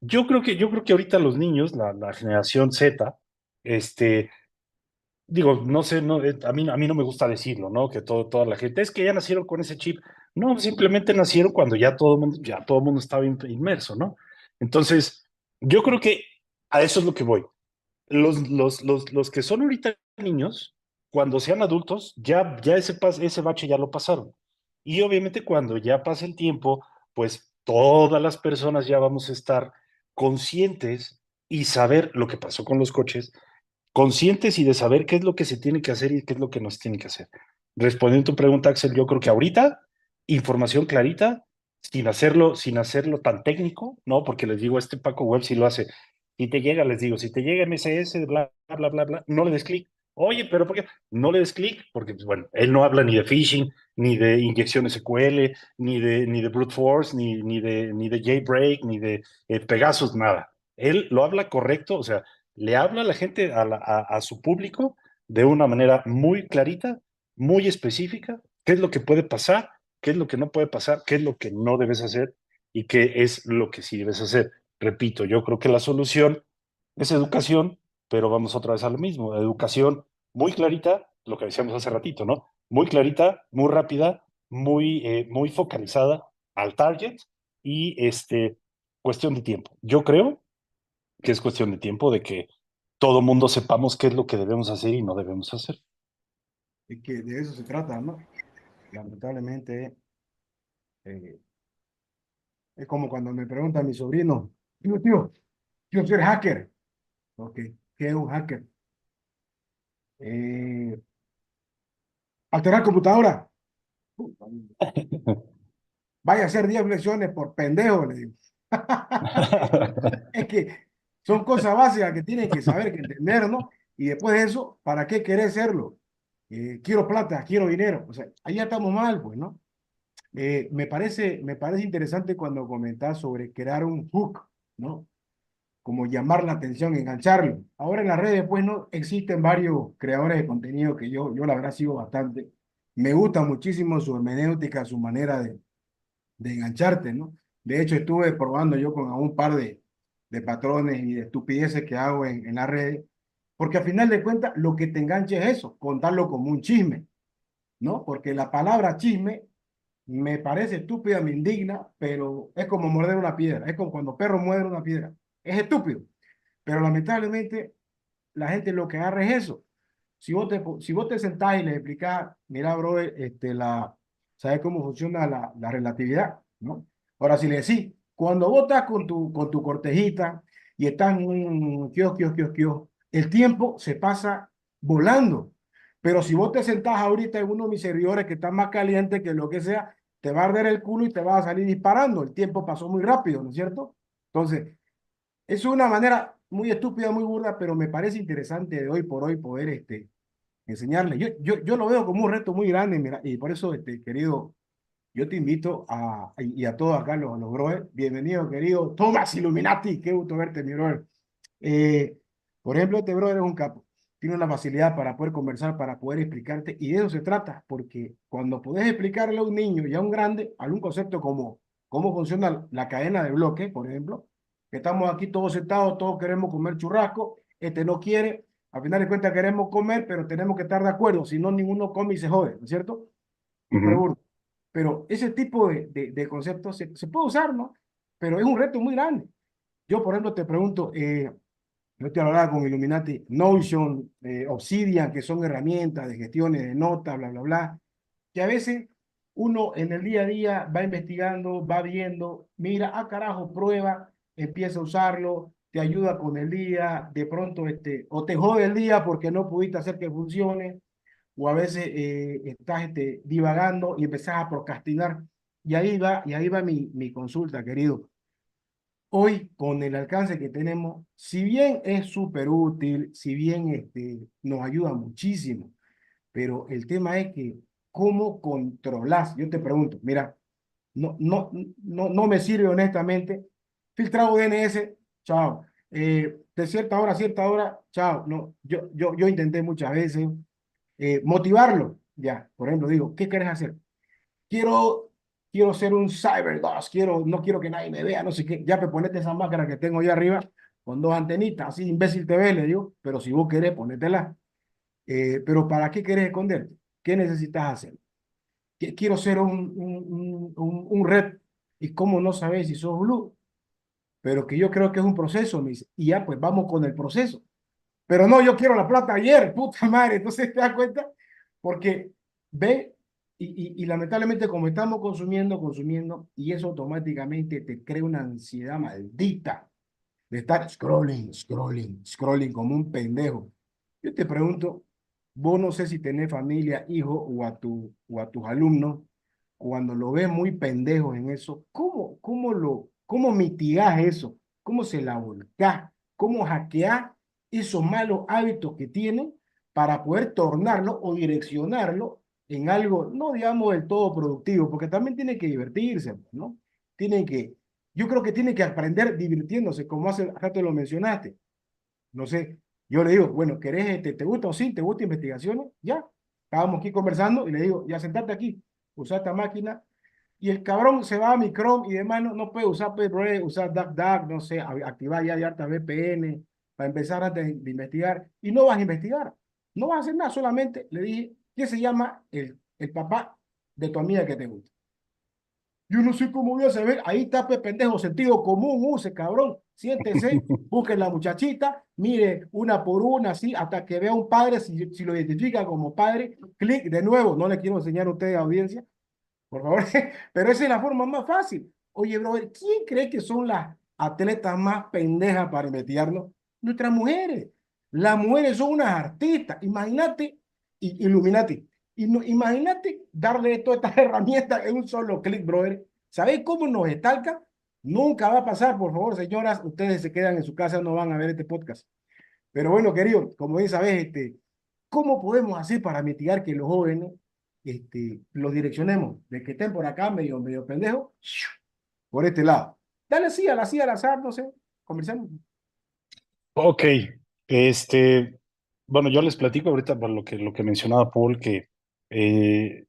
Yo creo que ahorita los niños, la generación Z, este, digo, no sé, no, a mí no me gusta decirlo, ¿no? Que toda la gente, es que ya nacieron con ese chip. No, simplemente nacieron cuando ya todo el mundo estaba inmerso, ¿no? Entonces, yo creo que a eso es lo que voy. Los que son ahorita niños, cuando sean adultos, ya ese bache ya lo pasaron. Y obviamente cuando ya pase el tiempo, pues todas las personas ya vamos a estar conscientes y saber lo que pasó con los coches, conscientes y de saber qué es lo que se tiene que hacer y qué es lo que no se tiene que hacer. Respondiendo a tu pregunta, Axel, yo creo que ahorita, información clarita, sin hacerlo tan técnico, ¿no? Porque les digo, este Paco Web sí lo hace. Si te llega, les digo, si te llega MSS, bla, bla, bla, bla, no le des clic. Oye, pero ¿por qué? No le des clic, porque, pues, bueno, él no habla ni de phishing, ni de inyecciones SQL, ni de brute force, ni de jailbreak, ni de Pegasus, nada. Él lo habla correcto, o sea, le habla a la gente, a su público, de una manera muy clarita, muy específica, qué es lo que puede pasar, qué es lo que no puede pasar, qué es lo que no debes hacer y qué es lo que sí debes hacer. Repito, yo creo que la solución es educación, pero vamos otra vez a lo mismo, educación muy clarita, lo que decíamos hace ratito, ¿no? Muy clarita, muy rápida, muy focalizada al target y cuestión de tiempo. Yo creo que es cuestión de tiempo de que todo mundo sepamos qué es lo que debemos hacer y no debemos hacer. Es que de eso se trata, ¿no? Lamentablemente, eh, es como cuando me pregunta mi sobrino, tío, ¿tú eres hacker? Ok, ¿qué es un hacker? Eh, Alterar computadora. Vaya a hacer 10 flexiones por pendejo, le digo. Es que son cosas básicas que tienen que saber, que entender, ¿no? Y después de eso, ¿para qué querer hacerlo? Quiero plata, quiero dinero. O sea, ahí ya estamos mal, pues, ¿no? Me parece interesante cuando comentás sobre crear un hook, ¿no? como llamar la atención, engancharlo. Ahora en las redes, pues, no existen varios creadores de contenido que yo la verdad sigo bastante. Me gusta muchísimo su hermenéutica, su manera de engancharte, ¿no? De hecho, estuve probando yo con un par de patrones y de estupideces que hago en las redes, porque al final de cuentas lo que te engancha es eso, contarlo como un chisme, ¿no? Porque la palabra chisme me parece estúpida, me indigna, pero es como morder una piedra, es como cuando perro muerde una piedra. Es estúpido, pero lamentablemente la gente lo que agarra es eso. Si vos te sentás y le explicás, mira, bro, ¿sabes cómo funciona la relatividad? ¿No? Ahora, si le decís, cuando vos estás con tu cortejita y estás en un kiosco, el tiempo se pasa volando. Pero si vos te sentás ahorita en uno de mis servidores que está más caliente que lo que sea, te va a arder el culo y te va a salir disparando. El tiempo pasó muy rápido, ¿no es cierto? Entonces, es una manera muy estúpida, muy burda, pero me parece interesante de hoy por hoy poder enseñarle. Yo lo veo como un reto muy grande, mira, y por eso, querido, yo te invito y a todos acá los brothers, bienvenido, querido Thomas Illuminati, qué gusto verte, mi brother. Eh, por ejemplo, este brother es un capo, tiene una facilidad para poder conversar, para poder explicarte, y de eso se trata, porque cuando podés explicarle a un niño y a un grande algún concepto como cómo funciona la cadena de bloques, por ejemplo, que estamos aquí todos sentados, todos queremos comer churrasco, este no quiere, al final de cuentas queremos comer, pero tenemos que estar de acuerdo, si no ninguno come y se jode, ¿no es cierto? Súper Ujú. burdo. Pero ese tipo de conceptos se puede usar, ¿no? Pero es un reto muy grande. Yo, por ejemplo, te pregunto, yo te hablaba con Illuminati, Notion, Obsidian, que son herramientas de gestiones de notas, bla, bla, bla, que a veces uno en el día a día va investigando, va viendo, mira, carajo, prueba, empieza a usarlo, te ayuda con el día, de pronto, o te jode el día porque no pudiste hacer que funcione, o a veces estás divagando y empezás a procrastinar. Y ahí va mi consulta, querido. Hoy, con el alcance que tenemos, si bien es súper útil, si bien nos ayuda muchísimo, pero el tema es que, ¿cómo controlas? Yo te pregunto, mira, no me sirve honestamente. Filtrado DNS, chao. De cierta hora, chao. No, yo intenté muchas veces motivarlo, ya. Por ejemplo, digo, ¿qué quieres hacer? quiero, quiero ser un cyberboss, no quiero que nadie me vea, no sé qué, ya me ponete esa máscara que tengo ahí arriba con dos antenitas, así imbécil te ve, le digo, pero si vos querés, ponétela. Pero ¿para qué querés esconderte? ¿Qué necesitas hacer? Quiero ser un red, y cómo no sabes si sos blue, pero que yo creo que es un proceso, me dice, y ya pues vamos con el proceso. Pero no, yo quiero la plata ayer, puta madre. Entonces te das cuenta, porque ve, y lamentablemente como estamos consumiendo, y eso automáticamente te crea una ansiedad maldita de estar scrolling como un pendejo. Yo te pregunto, vos no sé si tenés familia, hijo o a tus alumnos, cuando lo ves muy pendejo en eso, ¿cómo mitigás eso? ¿Cómo se la volcás? ¿Cómo hackeás esos malos hábitos que tienen para poder tornarlo o direccionarlo en algo, no digamos del todo productivo, porque también tiene que divertirse, ¿no? Tienen que, yo creo que tiene que aprender divirtiéndose, como hace rato lo mencionaste. No sé, yo le digo, bueno, ¿querés, te gusta o sí? ¿Te gusta investigaciones? Ya. Estábamos aquí conversando y le digo, ya sentate aquí, usa esta máquina. Y el cabrón se va a mi Chrome y demás, no puede usar PageRank, usar DuckDuck, no sé, activar ya de harta VPN para empezar antes de investigar. Y no vas a investigar, no vas a hacer nada, solamente le dije, ¿qué se llama el papá de tu amiga que te gusta? Yo no sé cómo voy a saber. Ahí está, pues, pendejo, sentido común, use, cabrón. Siéntese, busque la muchachita, mire una por una, así, hasta que vea un padre, si lo identifica como padre, clic de nuevo. No le quiero enseñar a usted, audiencia, por favor, pero esa es la forma más fácil. Oye, brother, ¿quién cree que son las atletas más pendejas para investigarlo? Nuestras mujeres. Las mujeres son unas artistas. Imagínate, Illuminati, y no, imagínate darle todas estas herramientas en un solo clic, brother. ¿Sabéis cómo nos estalca? Nunca va a pasar, por favor, señoras. Ustedes se quedan en su casa, no van a ver este podcast. Pero bueno, querido, como bien sabes, ¿cómo podemos hacer para mitigar que los jóvenes los direccionemos de que estén por acá medio pendejo, por este lado? Dale sí, al azar, no sé, conversemos. Ok, este, bueno, yo les platico ahorita por lo que mencionaba Paul, que eh,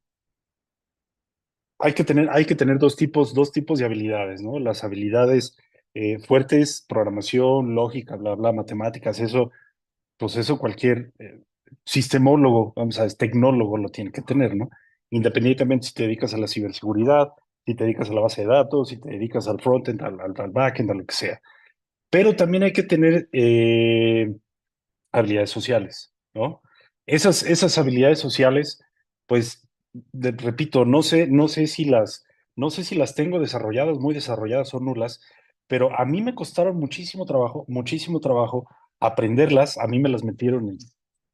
hay que tener dos tipos de habilidades, ¿no? Las habilidades fuertes, programación, lógica, bla, bla, matemáticas, eso, pues eso cualquier sistemólogo, vamos a decir, tecnólogo lo tiene que tener, ¿no? Independientemente si te dedicas a la ciberseguridad, si te dedicas a la base de datos, si te dedicas al frontend, al backend, a lo que sea. Pero también hay que tener habilidades sociales, ¿no? Esas habilidades sociales, pues, repito, no sé si las tengo desarrolladas, muy desarrolladas o nulas, pero a mí me costaron muchísimo trabajo aprenderlas. A mí me las metieron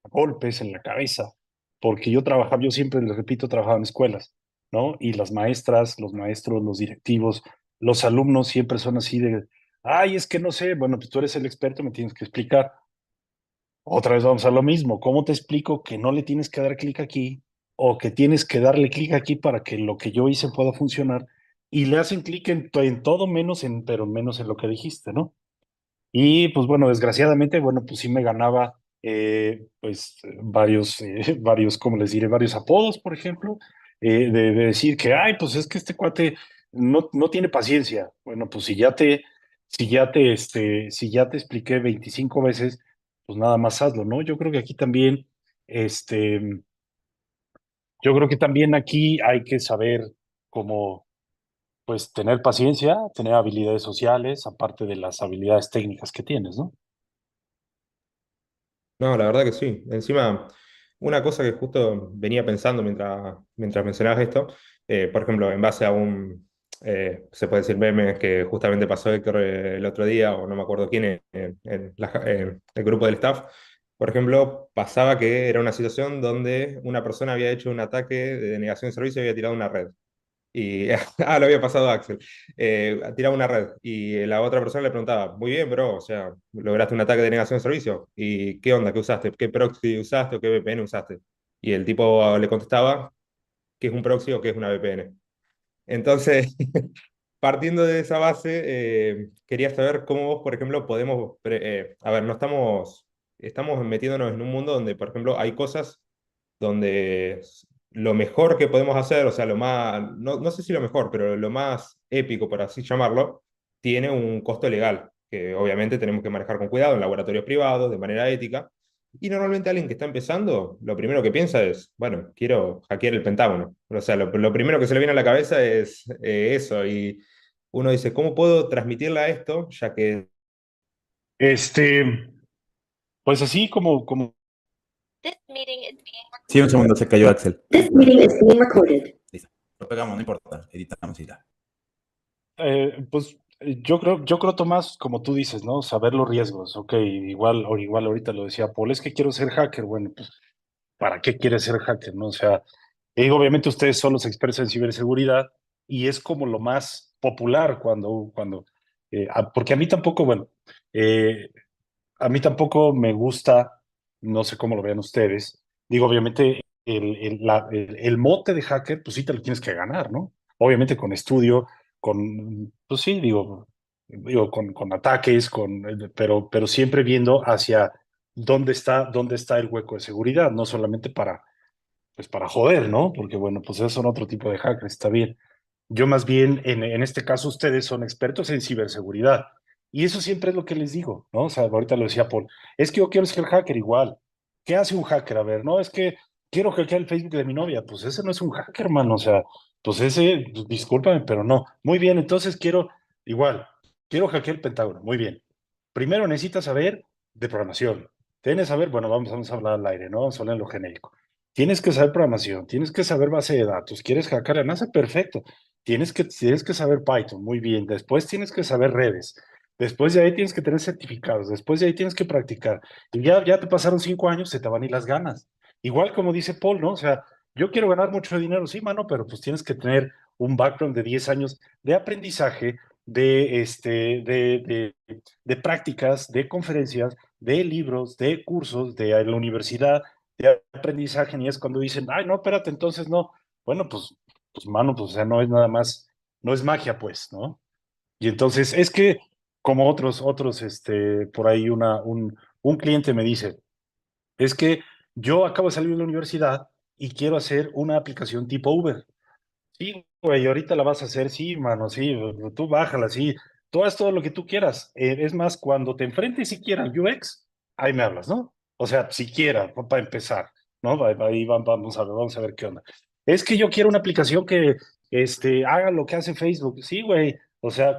a golpes en la cabeza, porque yo siempre, les repito, trabajaba en escuelas, ¿no? Y las maestras, los maestros, los directivos, los alumnos siempre son así de, ay, es que no sé, bueno, pues tú eres el experto, me tienes que explicar. Otra vez vamos a lo mismo. ¿Cómo te explico que no le tienes que dar clic aquí o que tienes que darle clic aquí para que lo que yo hice pueda funcionar? Y le hacen clic en todo pero menos en lo que dijiste, ¿no? Y pues bueno, desgraciadamente, bueno, pues sí me ganaba pues varios, ¿cómo les diré? Varios apodos, por ejemplo, de decir que, ay, pues es que este cuate no tiene paciencia. Bueno, pues si ya te expliqué 25 veces, pues nada más hazlo, ¿no? Este, yo creo que también aquí hay que saber cómo, pues, tener paciencia, tener habilidades sociales, aparte de las habilidades técnicas que tienes, ¿no? No, la verdad que sí. Encima, una cosa que justo venía pensando mientras mencionabas esto, por ejemplo, en base a se puede decir meme que justamente pasó Héctor el otro día, o no me acuerdo quién, en el grupo del staff, por ejemplo, pasaba que era una situación donde una persona había hecho un ataque de denegación de servicio y había tirado una red. Y, lo había pasado a Axel. Tiraba una red y la otra persona le preguntaba, muy bien, bro, o sea, lograste un ataque de negación de servicio. ¿Y qué onda? ¿Qué usaste? ¿Qué proxy usaste o qué VPN usaste? Y el tipo le contestaba, ¿qué es un proxy o qué es una VPN? Entonces, partiendo de esa base, quería saber cómo vos, por ejemplo, a ver, no estamos metiéndonos en un mundo donde, por ejemplo, hay cosas donde lo mejor que podemos hacer, o sea, no sé si lo mejor, pero lo más épico, por así llamarlo, tiene un costo legal, que obviamente tenemos que manejar con cuidado en laboratorios privados, de manera ética. Y normalmente alguien que está empezando, lo primero que piensa es, bueno, quiero hackear el Pentágono. O sea, lo primero que se le viene a la cabeza es eso. Y uno dice, ¿cómo puedo transmitirle a esto? Ya que Este, pues así como, Sí, un segundo, se cayó Axel. This meeting is being recorded. Listo. Lo pegamos, no importa. Editamos y ya. pues yo creo, Tomás, como tú dices, ¿no? Saber los riesgos, ok, igual ahorita lo decía Paul, es que quiero ser hacker, bueno, pues, ¿para qué quieres ser hacker, no? O sea, obviamente ustedes son los expertos en ciberseguridad y es como lo más popular porque a mí tampoco, bueno, eh, a mí tampoco me gusta, no sé cómo lo vean ustedes. Digo, obviamente, el mote de hacker, pues sí te lo tienes que ganar, ¿no? Obviamente con estudio, pues sí, digo, con ataques, pero siempre viendo hacia dónde está el hueco de seguridad, no solamente pues para joder, ¿no? Porque bueno, pues esos son otro tipo de hackers, está bien. Yo más bien, en este caso, ustedes son expertos en ciberseguridad. Y eso siempre es lo que les digo, ¿no? O sea, ahorita lo decía Paul. Es que yo quiero ser hacker igual. ¿Qué hace un hacker? A ver, no, es que quiero hackear el Facebook de mi novia. Pues ese no es un hacker, hermano. O sea, pues ese, pues, discúlpame, pero no. Muy bien, entonces quiero hackear el Pentágono. Muy bien. Primero necesitas saber de programación. Tienes que saber, bueno, vamos a hablar al aire, ¿no? Vamos a hablar en lo genérico. Tienes que saber programación, tienes que saber base de datos. ¿Quieres hackear la NASA? Perfecto. Tienes que saber Python, muy bien. Después tienes que saber redes. Después de ahí tienes que tener certificados. Después de ahí tienes que practicar. Y ya te pasaron 5 años, se te van a ir las ganas. Igual como dice Paul, ¿no? O sea, yo quiero ganar mucho dinero, sí, mano, pero pues tienes que tener un background de 10 años de aprendizaje, de prácticas, de conferencias, de libros, de cursos, de la universidad, de aprendizaje. Y es cuando dicen, ay, no, espérate, entonces no. Bueno, pues mano, pues o sea, no es nada más, no es magia, pues, ¿no? Y entonces es que, como otros, por ahí un cliente me dice, es que yo acabo de salir de la universidad y quiero hacer una aplicación tipo Uber. Sí, güey, ahorita la vas a hacer, sí, mano, sí, tú bájala, sí, tú haz todo lo que tú quieras. Es más, cuando te enfrentes siquiera al UX, ahí me hablas, ¿no? O sea, siquiera, para empezar, ¿no? Ahí vamos a ver qué onda. Es que yo quiero una aplicación que, haga lo que hace Facebook. Sí, güey, o sea,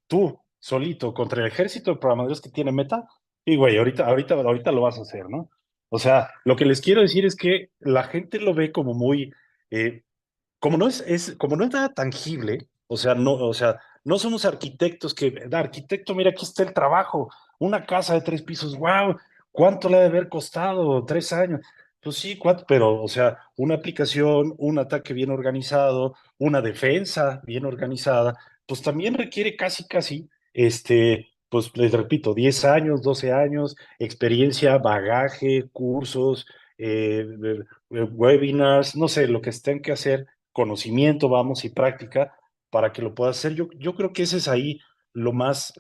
tú, solito, contra el ejército de programadores que tiene Meta, y güey, ahorita lo vas a hacer, ¿no? O sea, lo que les quiero decir es que la gente lo ve como muy, eh, como no es nada tangible, o sea, no somos arquitectos arquitecto, mira, aquí está el trabajo, una casa de 3 pisos, wow, ¿cuánto le ha de haber costado? 3 años. Pues sí, pero, o sea, una aplicación, un ataque bien organizado, una defensa bien organizada, pues también requiere casi, pues les repito, 10 años, 12 años, experiencia, bagaje, cursos, webinars, no sé, lo que estén que hacer, conocimiento, vamos, y práctica para que lo puedas hacer. Yo creo que ese es ahí lo más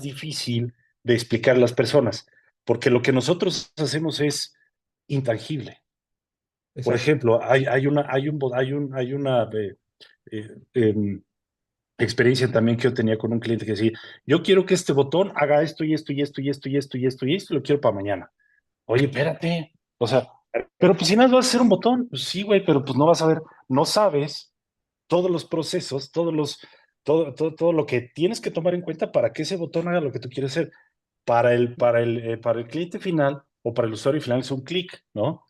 difícil de explicar a las personas, porque lo que nosotros hacemos es intangible. Por Exacto. ejemplo, hay una eh, em, experiencia también que yo tenía con un cliente que decía, yo quiero que este botón haga esto y esto y esto y esto y esto y esto y esto, lo quiero para mañana. Oye, espérate, o sea, pero pues si nada vas a hacer un botón, pues sí, güey, pero pues no vas a ver, no sabes todos los procesos, todo lo que tienes que tomar en cuenta para que ese botón haga lo que tú quieres hacer. Para el cliente final o para el usuario final es un clic, ¿no?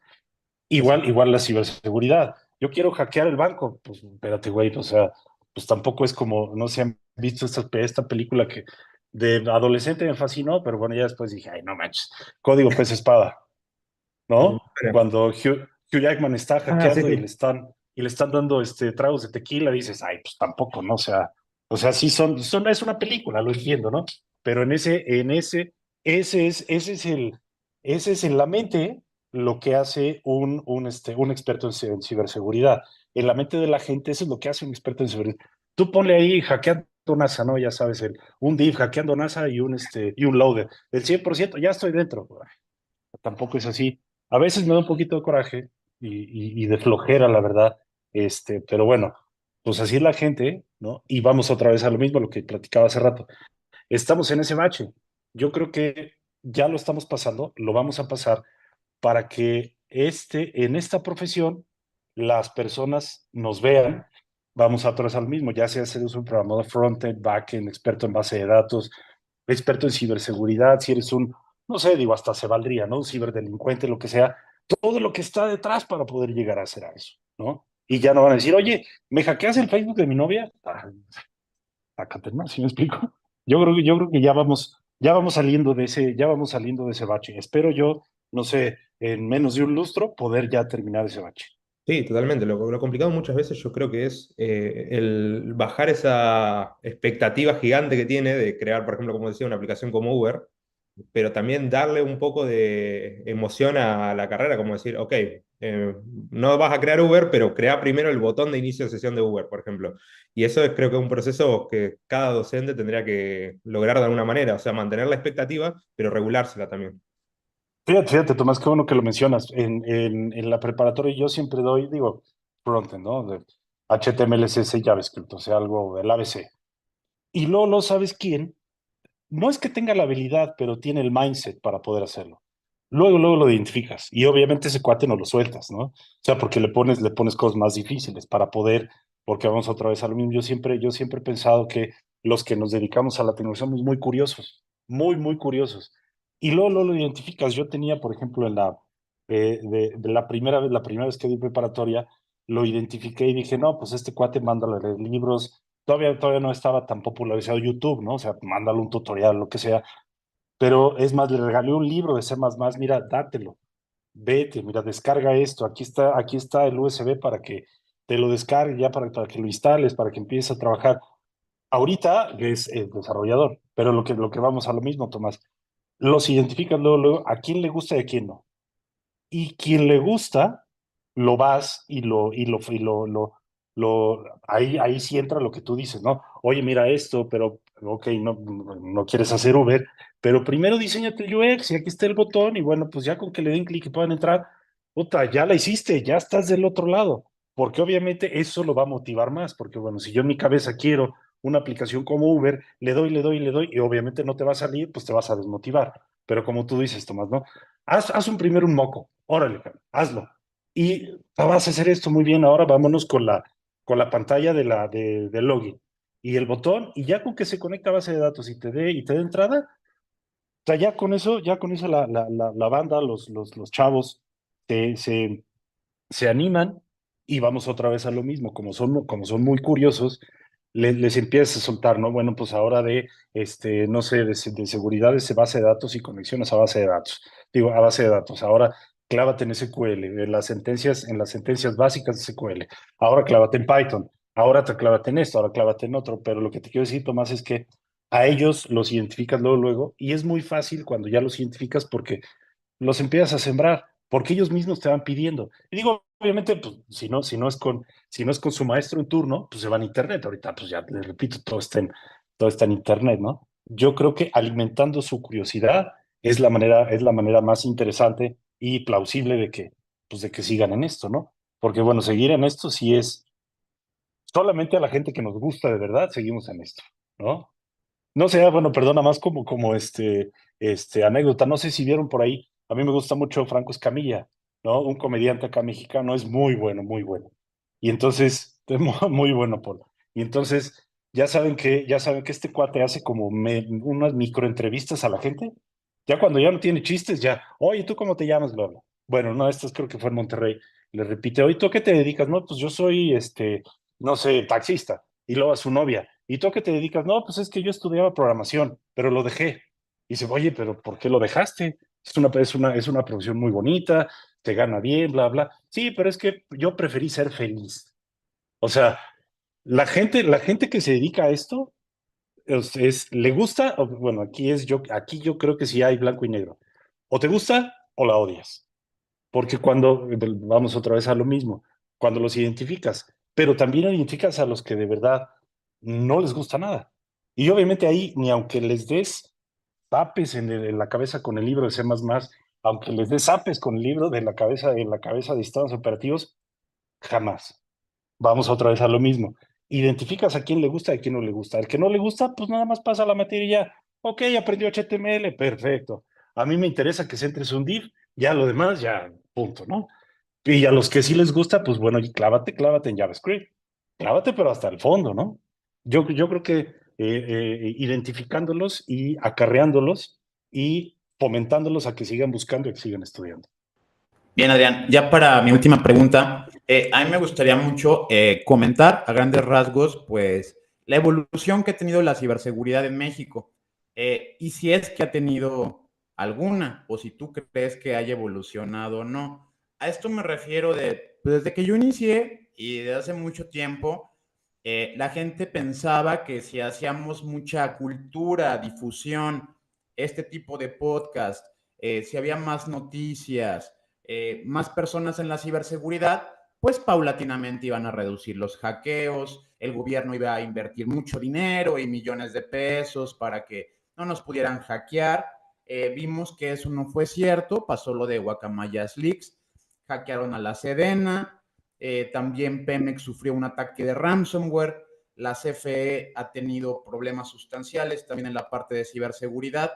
Exacto. Igual la ciberseguridad. Yo quiero hackear el banco, pues espérate, güey, o sea, pues tampoco es como, no sé, han visto esta película que de adolescente me fascinó, pero bueno, ya después dije, ay, no manches, código pez espada, ¿no? Bueno. Cuando Hugh Jackman está Ah, sí, hackeando sí. y le están dando tragos de tequila, dices, ay, pues tampoco, ¿no? O sea, sí es una película, lo entiendo, ¿no? Pero ese es en la mente lo que hace un experto en ciberseguridad. En la mente de la gente, eso es lo que hace un experto en ciberseguridad. Tú ponle ahí hackeando NASA, ¿no? Ya sabes, un div hackeando NASA y un loader. El 100% ya estoy dentro. Tampoco es así. A veces me da un poquito de coraje y de flojera, la verdad. Pero bueno, pues así es la gente, ¿no? Y vamos otra vez a lo mismo, lo que platicaba hace rato. Estamos en ese bache. Yo creo que ya lo estamos pasando, lo vamos a pasar para que en esta profesión las personas nos vean. Vamos a otra vez a lo mismo, ya sea ser un programador frontend, backend, experto en base de datos, experto en ciberseguridad, si eres no sé, digo, hasta se valdría, ¿no? Un ciberdelincuente, lo que sea, todo lo que está detrás para poder llegar a hacer a eso, ¿no? Y ya no van a decir, oye, ¿me hackeas el Facebook de mi novia? Sácate, ¿no? ¿Sí me explico? Yo creo que ya vamos saliendo de ese bache. Espero yo, no sé, en menos de un lustro, poder ya terminar ese bache. Sí, totalmente. Lo complicado muchas veces yo creo que es el bajar esa expectativa gigante que tiene de crear, por ejemplo, como decía, una aplicación como Uber, pero también darle un poco de emoción a la carrera, como decir, ok, no vas a crear Uber, pero crea primero el botón de inicio de sesión de Uber, por ejemplo. Y eso es creo que un proceso que cada docente tendría que lograr de alguna manera, o sea, mantener la expectativa, pero regulársela también. Fíjate, Tomás, qué bueno que lo mencionas. En la preparatoria yo siempre doy, digo, frontend, ¿no? De HTML, CSS, JavaScript, o sea, algo del ABC. Y Lolo, ¿sabes quién? No es que tenga la habilidad, pero tiene el mindset para poder hacerlo. Luego lo identificas y obviamente ese cuate no lo sueltas, ¿no? O sea, porque le pones cosas más difíciles para poder, porque vamos otra vez a lo mismo. Yo siempre he pensado que los que nos dedicamos a la tecnología somos muy curiosos, muy curiosos. Y luego lo identificas. Yo tenía, por ejemplo, de la primera vez que di preparatoria, lo identifiqué y dije, no, pues este cuate mándale leer libros. Todavía no estaba tan popularizado YouTube, ¿no? O sea, mándale un tutorial, lo que sea. Pero es más, le regalé un libro de C++, mira, dátelo, vete, mira, descarga esto, aquí está el USB para que te lo descargue ya para que lo instales, para que empieces a trabajar. Ahorita es el desarrollador, pero lo que vamos a lo mismo, Tomás, los identificas luego, a quién le gusta y a quién no. Y quien le gusta, lo vas y lo ahí sí entra lo que tú dices, ¿no? Oye, mira esto, pero, ok, no quieres hacer Uber, pero primero diseñate el UX y aquí está el botón y bueno, pues ya con que le den clic y puedan entrar, puta, ya la hiciste, ya estás del otro lado, porque obviamente eso lo va a motivar más, porque bueno, si yo en mi cabeza quiero una aplicación como Uber, le doy y obviamente no te va a salir, pues te vas a desmotivar. Pero como tú dices, Tomás, ¿no? Haz primero un moco, órale, cabrón, hazlo. Y vas a hacer esto muy bien, ahora vámonos con la pantalla de login y el botón, y ya con que se conecta a base de datos y te dé entrada, o sea, ya con eso la banda, los chavos se animan y vamos otra vez a lo mismo, como son muy curiosos, les empiezas a soltar, ¿no? Bueno, pues ahora no sé, de seguridad de base de datos y conexiones a base de datos. Digo, a base de datos. Ahora clávate en SQL, en las sentencias básicas de SQL. Ahora clávate en Python. Ahora te clávate en esto, ahora clávate en otro. Pero lo que te quiero decir, Tomás, es que a ellos los identificas luego, y es muy fácil cuando ya los identificas porque los empiezas a sembrar, porque ellos mismos te van pidiendo. Y digo, obviamente, pues, si no es con su maestro en turno, pues se van a internet. Ahorita, pues ya les repito, todo está en internet, ¿no? Yo creo que alimentando su curiosidad es la manera más interesante y plausible de que sigan en esto, ¿no? Porque bueno, seguir en esto sí es solamente a la gente que nos gusta de verdad, seguimos en esto, ¿no? No sé, bueno, perdona, más como anécdota. No sé si vieron por ahí. A mí me gusta mucho Franco Escamilla, ¿no? Un comediante acá mexicano, es muy bueno, muy bueno. Y entonces, muy bueno, Paul. Y entonces, ya saben que este cuate hace como unas microentrevistas a la gente. Ya cuando ya no tiene chistes, ya, oye, ¿tú cómo te llamas? Bla, bla. Bueno, no, estas creo que fue en Monterrey. Le repite, oye, ¿tú a qué te dedicas? No, pues yo soy, no sé, taxista. Y luego a su novia. ¿Y tú a qué te dedicas? No, pues es que yo estudiaba programación, pero lo dejé. Y dice, oye, pero ¿por qué lo dejaste? Es una profesión muy bonita, te gana bien, bla, bla. Sí, pero es que yo preferí ser feliz. O sea, la gente que se dedica a esto le gusta, bueno, aquí yo creo que sí hay blanco y negro. O te gusta o la odias. Porque vamos otra vez a lo mismo, cuando los identificas, pero también identificas a los que de verdad no les gusta nada. Y obviamente ahí, ni aunque les des zapes en la cabeza con el libro de C++, aunque les des zapes con el libro en la cabeza de sistemas operativos, jamás. Vamos otra vez a lo mismo. Identificas a quién le gusta y a quién no le gusta. El que no le gusta, pues nada más pasa la materia y ya. Ok, aprendió HTML, perfecto. A mí me interesa que centres un div, ya lo demás, ya, punto, ¿no? Y a los que sí les gusta, pues bueno, y clávate en JavaScript. Clávate, pero hasta el fondo, ¿no? Yo creo que identificándolos y acarreándolos y fomentándolos a que sigan buscando y que sigan estudiando. Bien, Adrián, ya para mi última pregunta, a mí me gustaría mucho comentar a grandes rasgos, pues, la evolución que ha tenido la ciberseguridad en México, y si es que ha tenido alguna, o si tú crees que haya evolucionado o no. A esto me refiero pues, desde que yo inicié y desde hace mucho tiempo, la gente pensaba que si hacíamos mucha cultura, difusión, este tipo de podcast, si había más noticias, más personas en la ciberseguridad, pues paulatinamente iban a reducir los hackeos, el gobierno iba a invertir mucho dinero y millones de pesos para que no nos pudieran hackear. Vimos que eso no fue cierto, pasó lo de Guacamayas Leaks, hackearon a la Sedena, también Pemex sufrió un ataque de ransomware, la CFE ha tenido problemas sustanciales también en la parte de ciberseguridad.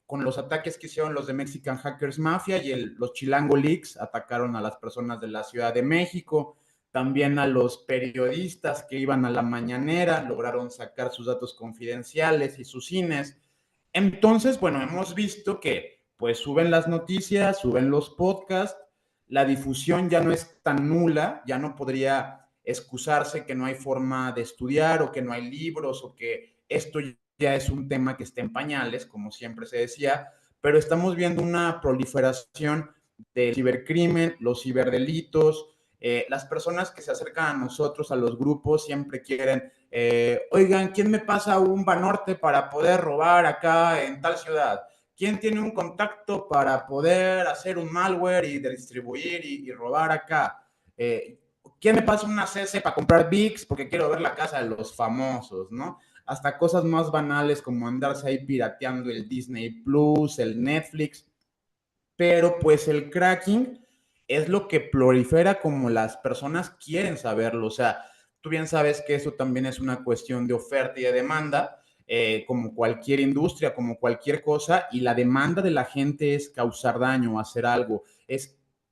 Con los ataques que hicieron los de Mexican Hackers Mafia y los Chilango Leaks, atacaron a las personas de la Ciudad de México, también a los periodistas que iban a la mañanera, lograron sacar sus datos confidenciales y sus INES. Entonces, bueno, hemos visto que pues suben las noticias, suben los podcasts, la difusión ya no es tan nula, ya no podría excusarse que no hay forma de estudiar o que no hay libros o que esto ya es un tema que está en pañales, como siempre se decía, pero estamos viendo una proliferación del cibercrimen, los ciberdelitos, las personas que se acercan a nosotros, a los grupos, siempre quieren, oigan, ¿quién me pasa un Banorte para poder robar acá en tal ciudad? ¿Quién tiene un contacto para poder hacer un malware y distribuir y robar acá? ¿quién me pasa una CC para comprar VIX? Porque quiero ver la casa de los famosos, ¿no? Hasta cosas más banales como andarse ahí pirateando el Disney Plus, el Netflix, pero pues el cracking es lo que prolifera como las personas quieren saberlo. O sea, tú bien sabes que eso también es una cuestión de oferta y de demanda, como cualquier industria, como cualquier cosa, y la demanda de la gente es causar daño, hacer algo.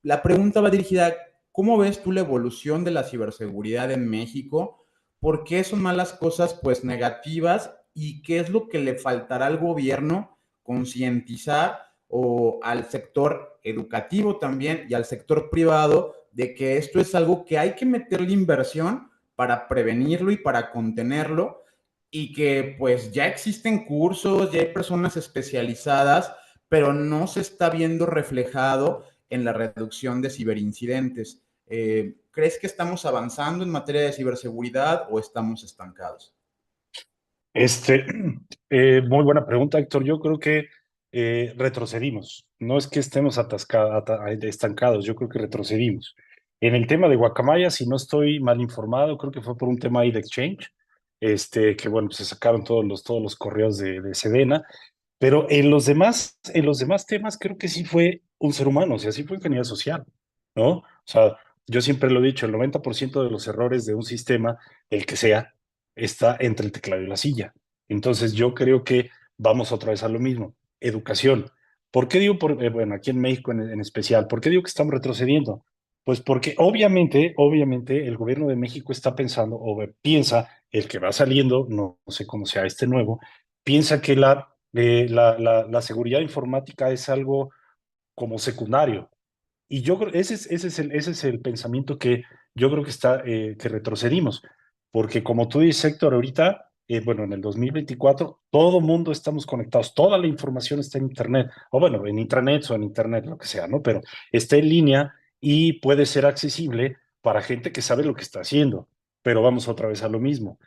La pregunta va dirigida, ¿cómo ves tú la evolución de la ciberseguridad en México? ¿Por qué son malas cosas pues negativas? ¿Y qué es lo que le faltará al gobierno concientizar o al sector educativo también y al sector privado de que esto es algo que hay que meterle inversión para prevenirlo y para contenerlo y que pues ya existen cursos, ya hay personas especializadas, pero no se está viendo reflejado en la reducción de ciberincidentes. ¿Crees que estamos avanzando en materia de ciberseguridad o estamos estancados? Este, muy buena pregunta, Héctor. Yo creo que retrocedimos. No es que estemos estancados, yo creo que retrocedimos. En el tema de Guacamaya, si no estoy mal informado, creo que fue por un tema ahí de exchange, que bueno, pues se sacaron todos los correos de Sedena, pero en los demás temas creo que sí fue un ser humano, o sea, sí fue ingeniería social, ¿no? O sea, yo siempre lo he dicho, el 90% de los errores de un sistema, el que sea, está entre el teclado y la silla. Entonces yo creo que vamos otra vez a lo mismo, educación. ¿Por qué digo, bueno, aquí en México en especial, por qué digo que estamos retrocediendo? Pues porque obviamente el gobierno de México está pensando o piensa, el que va saliendo, no sé cómo sea este nuevo, piensa que la seguridad informática es algo como secundario. Y yo creo, ese es el pensamiento que yo creo que que retrocedimos. Porque como tú dices, Héctor, ahorita, bueno, en el 2024, todo mundo estamos conectados, toda la información está en Internet, o bueno, en intranet o en Internet, lo que sea, ¿no? Pero está en línea y puede ser accesible para gente que sabe lo que está haciendo. Pero vamos otra vez a lo mismo.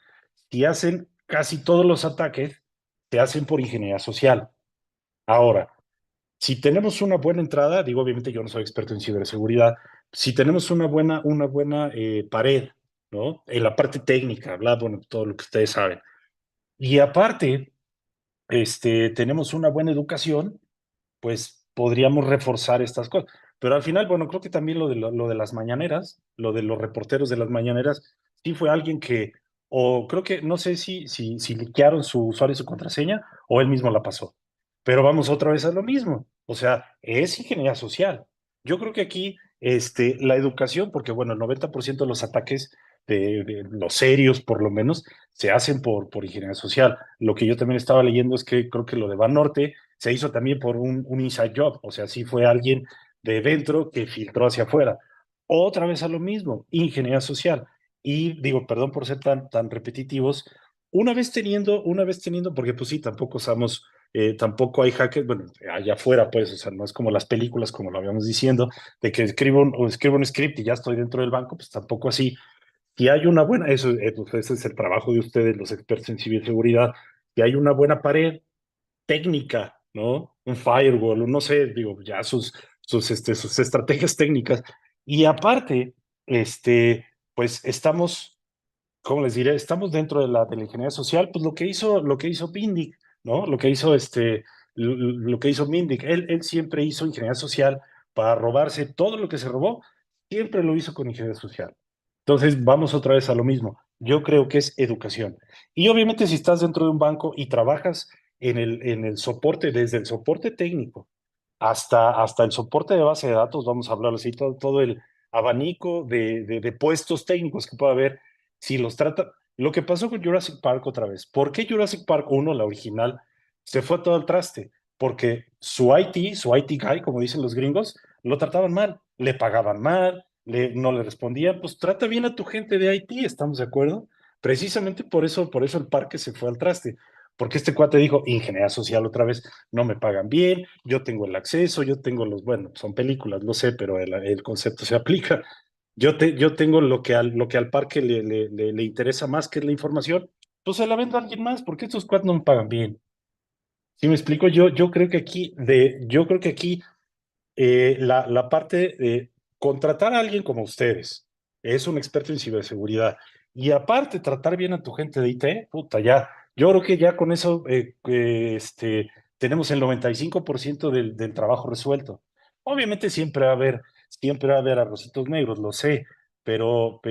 Si hacen casi todos los ataques, se hacen por ingeniería social. Ahora, si tenemos una buena entrada, digo, obviamente yo no soy experto en ciberseguridad, si tenemos una buena pared, ¿no? En la parte técnica, bla, bueno, todo lo que ustedes saben. Y aparte, tenemos una buena educación, pues podríamos reforzar estas cosas. Pero al final, bueno, creo que también lo de las mañaneras, lo de los reporteros de las mañaneras, sí fue alguien que, o creo que, no sé si liquearon su usuario y su contraseña, o él mismo la pasó. Pero vamos otra vez a lo mismo. O sea, es ingeniería social. Yo creo que aquí, la educación, porque bueno, el 90% de los ataques, de los serios por lo menos, se hacen por ingeniería social. Lo que yo también estaba leyendo es que creo que lo de Banorte se hizo también por un inside job, o sea, sí fue alguien de dentro que filtró hacia afuera. Otra vez a lo mismo, ingeniería social. Y digo, perdón por ser tan repetitivos, una vez teniendo, porque pues sí, tampoco somos, tampoco hay hackers, bueno, allá afuera pues, o sea, no es como las películas, como lo habíamos diciendo, de que escribo un script y ya estoy dentro del banco, pues tampoco así. Si hay una buena, pues, ese es el trabajo de ustedes, los expertos en ciberseguridad, si hay una buena pared técnica, ¿no? Un firewall, no sé, digo, ya sus estrategias técnicas. Y aparte, pues estamos, ¿cómo les diré? Estamos dentro de la ingeniería social, pues lo que hizo Bindic, ¿no? Lo que hizo Mindic, él siempre hizo ingeniería social para robarse todo lo que se robó, siempre lo hizo con ingeniería social. Entonces, vamos otra vez a lo mismo. Yo creo que es educación. Y obviamente si estás dentro de un banco y trabajas en el soporte, desde el soporte técnico hasta el soporte de base de datos, vamos a hablar así, todo el abanico de puestos técnicos que puede haber, si los trata, lo que pasó con Jurassic Park otra vez. ¿Por qué Jurassic Park 1, la original, se fue todo al traste? Porque su IT guy, como dicen los gringos, lo trataban mal, le pagaban mal, no le respondían, pues trata bien a tu gente de IT, ¿estamos de acuerdo? Precisamente por eso el parque se fue al traste, porque este cuate dijo, ingeniería social otra vez, no me pagan bien, yo tengo el acceso, yo tengo bueno, son películas, lo sé, pero el concepto se aplica. Yo tengo lo que al parque le interesa más, que es la información, pues se la vendo a alguien más, porque estos cuates no me pagan bien. ¿Sí me explico? Yo creo que aquí la parte de contratar a alguien como ustedes, es un experto en ciberseguridad. Y aparte, tratar bien a tu gente de IT, puta, ya, yo creo que ya con eso tenemos el 95% del trabajo resuelto. Obviamente siempre va a haber arrocitos negros, lo sé, pero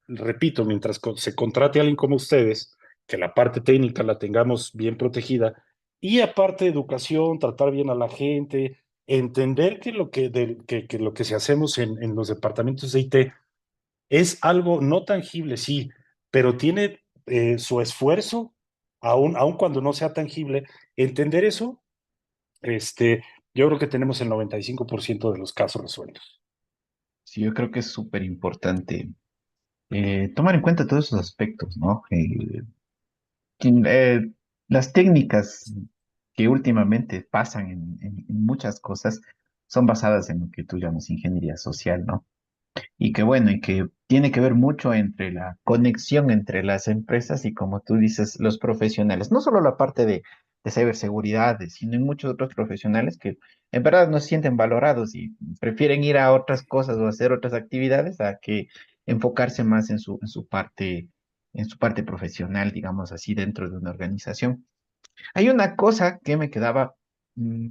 repito, mientras se contrate a alguien como ustedes, que la parte técnica la tengamos bien protegida, y aparte educación, tratar bien a la gente, entender que lo que se hacemos en los departamentos de IT es algo no tangible, sí, pero tiene su esfuerzo, aun cuando no sea tangible, entender eso, este, yo creo que tenemos el 95% de los casos resueltos. Sí, yo creo que es súper importante tomar en cuenta todos esos aspectos, ¿no? Quien- eh, las técnicas que últimamente pasan en muchas cosas son basadas en lo que tú llamas ingeniería social, ¿no? Y que bueno, y que tiene que ver mucho entre la conexión entre las empresas y como tú dices, los profesionales. No solo la parte de ciberseguridad, sino en muchos otros profesionales que en verdad no se sienten valorados y prefieren ir a otras cosas o hacer otras actividades a que enfocarse más en su parte profesional, digamos así, dentro de una organización. Hay una cosa que me quedaba mm,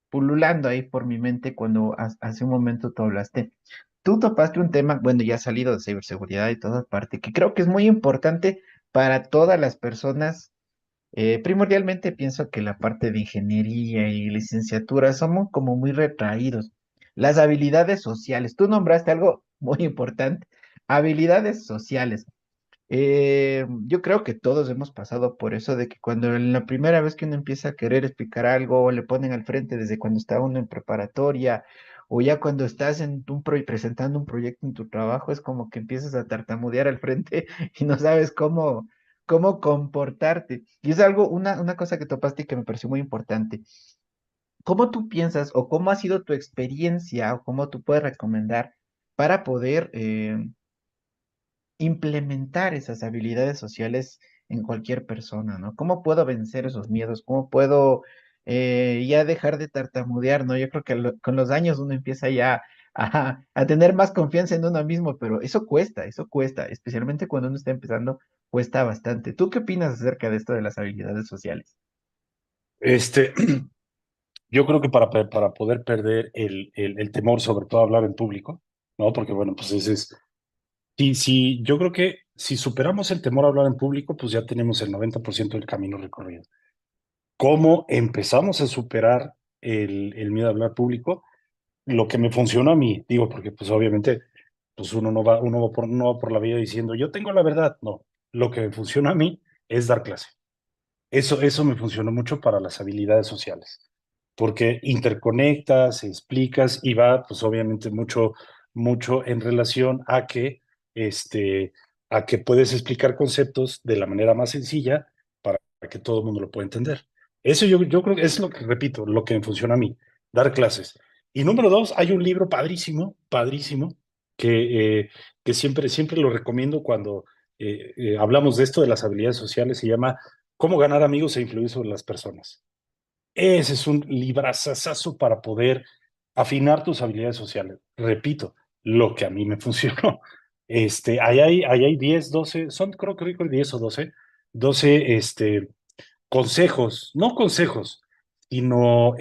pululando ahí por mi mente cuando hace un momento tú hablaste. Tú topaste un tema, bueno, ya ha salido de ciberseguridad y toda parte, que creo que es muy importante para todas las personas. Primordialmente pienso que la parte de ingeniería y licenciatura somos como muy retraídos. Las habilidades sociales. Tú nombraste algo muy importante. Habilidades sociales. Yo creo que todos hemos pasado por eso de que cuando en la primera vez que uno empieza a querer explicar algo, o le ponen al frente desde cuando está uno en preparatoria, o ya cuando estás en presentando un proyecto en tu trabajo, es como que empiezas a tartamudear al frente y no sabes cómo comportarte. Y es algo, una cosa que topaste y que me pareció muy importante. ¿Cómo tú piensas o cómo ha sido tu experiencia o cómo tú puedes recomendar para poder implementar esas habilidades sociales en cualquier persona, ¿no? ¿Cómo puedo vencer esos miedos? ¿Cómo puedo ya dejar de tartamudear, ¿no? Yo creo que con los años uno empieza ya a tener más confianza en uno mismo, pero eso cuesta, especialmente cuando uno está empezando, cuesta bastante. ¿Tú qué opinas acerca de esto de las habilidades sociales? Este, yo creo que para poder perder el temor, sobre todo a hablar en público, ¿no? Porque bueno, pues ese es. Sí, yo creo que si superamos el temor a hablar en público, pues ya tenemos el 90% del camino recorrido. ¿Cómo empezamos a superar el miedo a hablar público? Lo que me funcionó a mí, digo, porque pues obviamente pues uno va por la vida diciendo, yo tengo la verdad. No, lo que me funciona a mí es dar clase. Eso me funcionó mucho para las habilidades sociales, porque interconectas, explicas y va, pues obviamente mucho en relación este, a que puedes explicar conceptos de la manera más sencilla para que todo el mundo lo pueda entender. Eso yo creo que es lo que, repito, lo que me funciona a mí, dar clases. Y número dos, hay un libro padrísimo, padrísimo, que siempre lo recomiendo cuando hablamos de esto de las habilidades sociales, se llama Cómo ganar amigos e influir sobre las personas. Ese es un librazazazo para poder afinar tus habilidades sociales. Repito, lo que a mí me funcionó. Ahí hay 10, 12, son creo que 10 o 12 consejos, no consejos, sino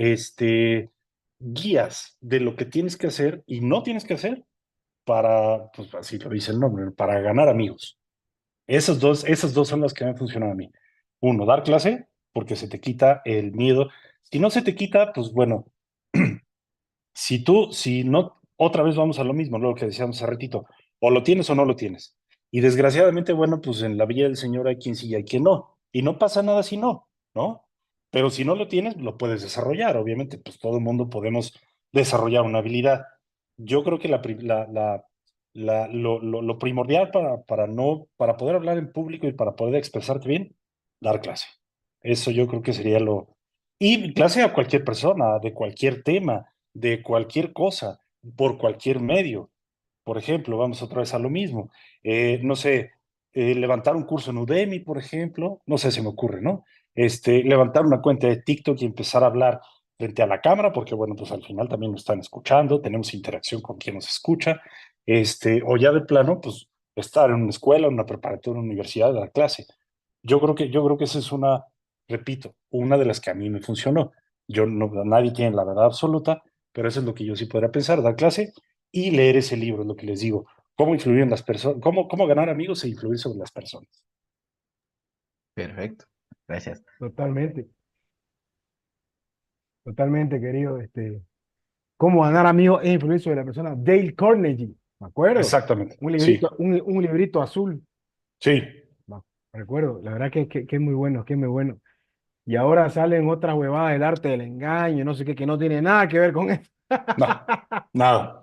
guías de lo que tienes que hacer y no tienes que hacer para, pues así lo dice el nombre, para ganar amigos. Esas dos son las que me han funcionado a mí. Uno, dar clase, porque se te quita el miedo. Si no se te quita, pues bueno, si no, otra vez vamos a lo mismo, lo que decíamos hace ratito, o lo tienes o no lo tienes. Y desgraciadamente, bueno, pues en la vida del Señor hay quien sí y hay quien no. Y no pasa nada si no, ¿no? Pero si no lo tienes, lo puedes desarrollar. Obviamente, pues todo el mundo podemos desarrollar una habilidad. Yo creo que lo primordial para poder hablar en público y para poder expresarte bien, dar clase. Eso yo creo que sería lo. Y clase a cualquier persona, de cualquier tema, de cualquier cosa, por cualquier medio. Por ejemplo, vamos otra vez a lo mismo. No sé, levantar un curso en Udemy, por ejemplo, no sé, se me ocurre, ¿no? Levantar una cuenta de TikTok y empezar a hablar frente a la cámara, porque bueno, pues al final también nos están escuchando, tenemos interacción con quien nos escucha. o ya de plano, pues estar en una escuela, una preparatoria, una universidad, dar clase. Yo creo que esa es repito, una de las que a mí me funcionó. Nadie tiene la verdad absoluta, pero eso es lo que yo sí podría pensar, dar clase y leer ese libro, es lo que les digo. Cómo influir en las personas, cómo ganar amigos e influir sobre las personas. Perfecto, gracias. Totalmente, totalmente, querido. Cómo ganar amigos e influir sobre la persona. Dale Carnegie, me acuerdo. Exactamente, Un sí, librito, un librito azul. sí. Me recuerdo, la verdad que es muy bueno, que es muy bueno. Y ahora salen otras huevadas del arte del engaño, no sé qué, que no tiene nada que ver con eso. No, nada.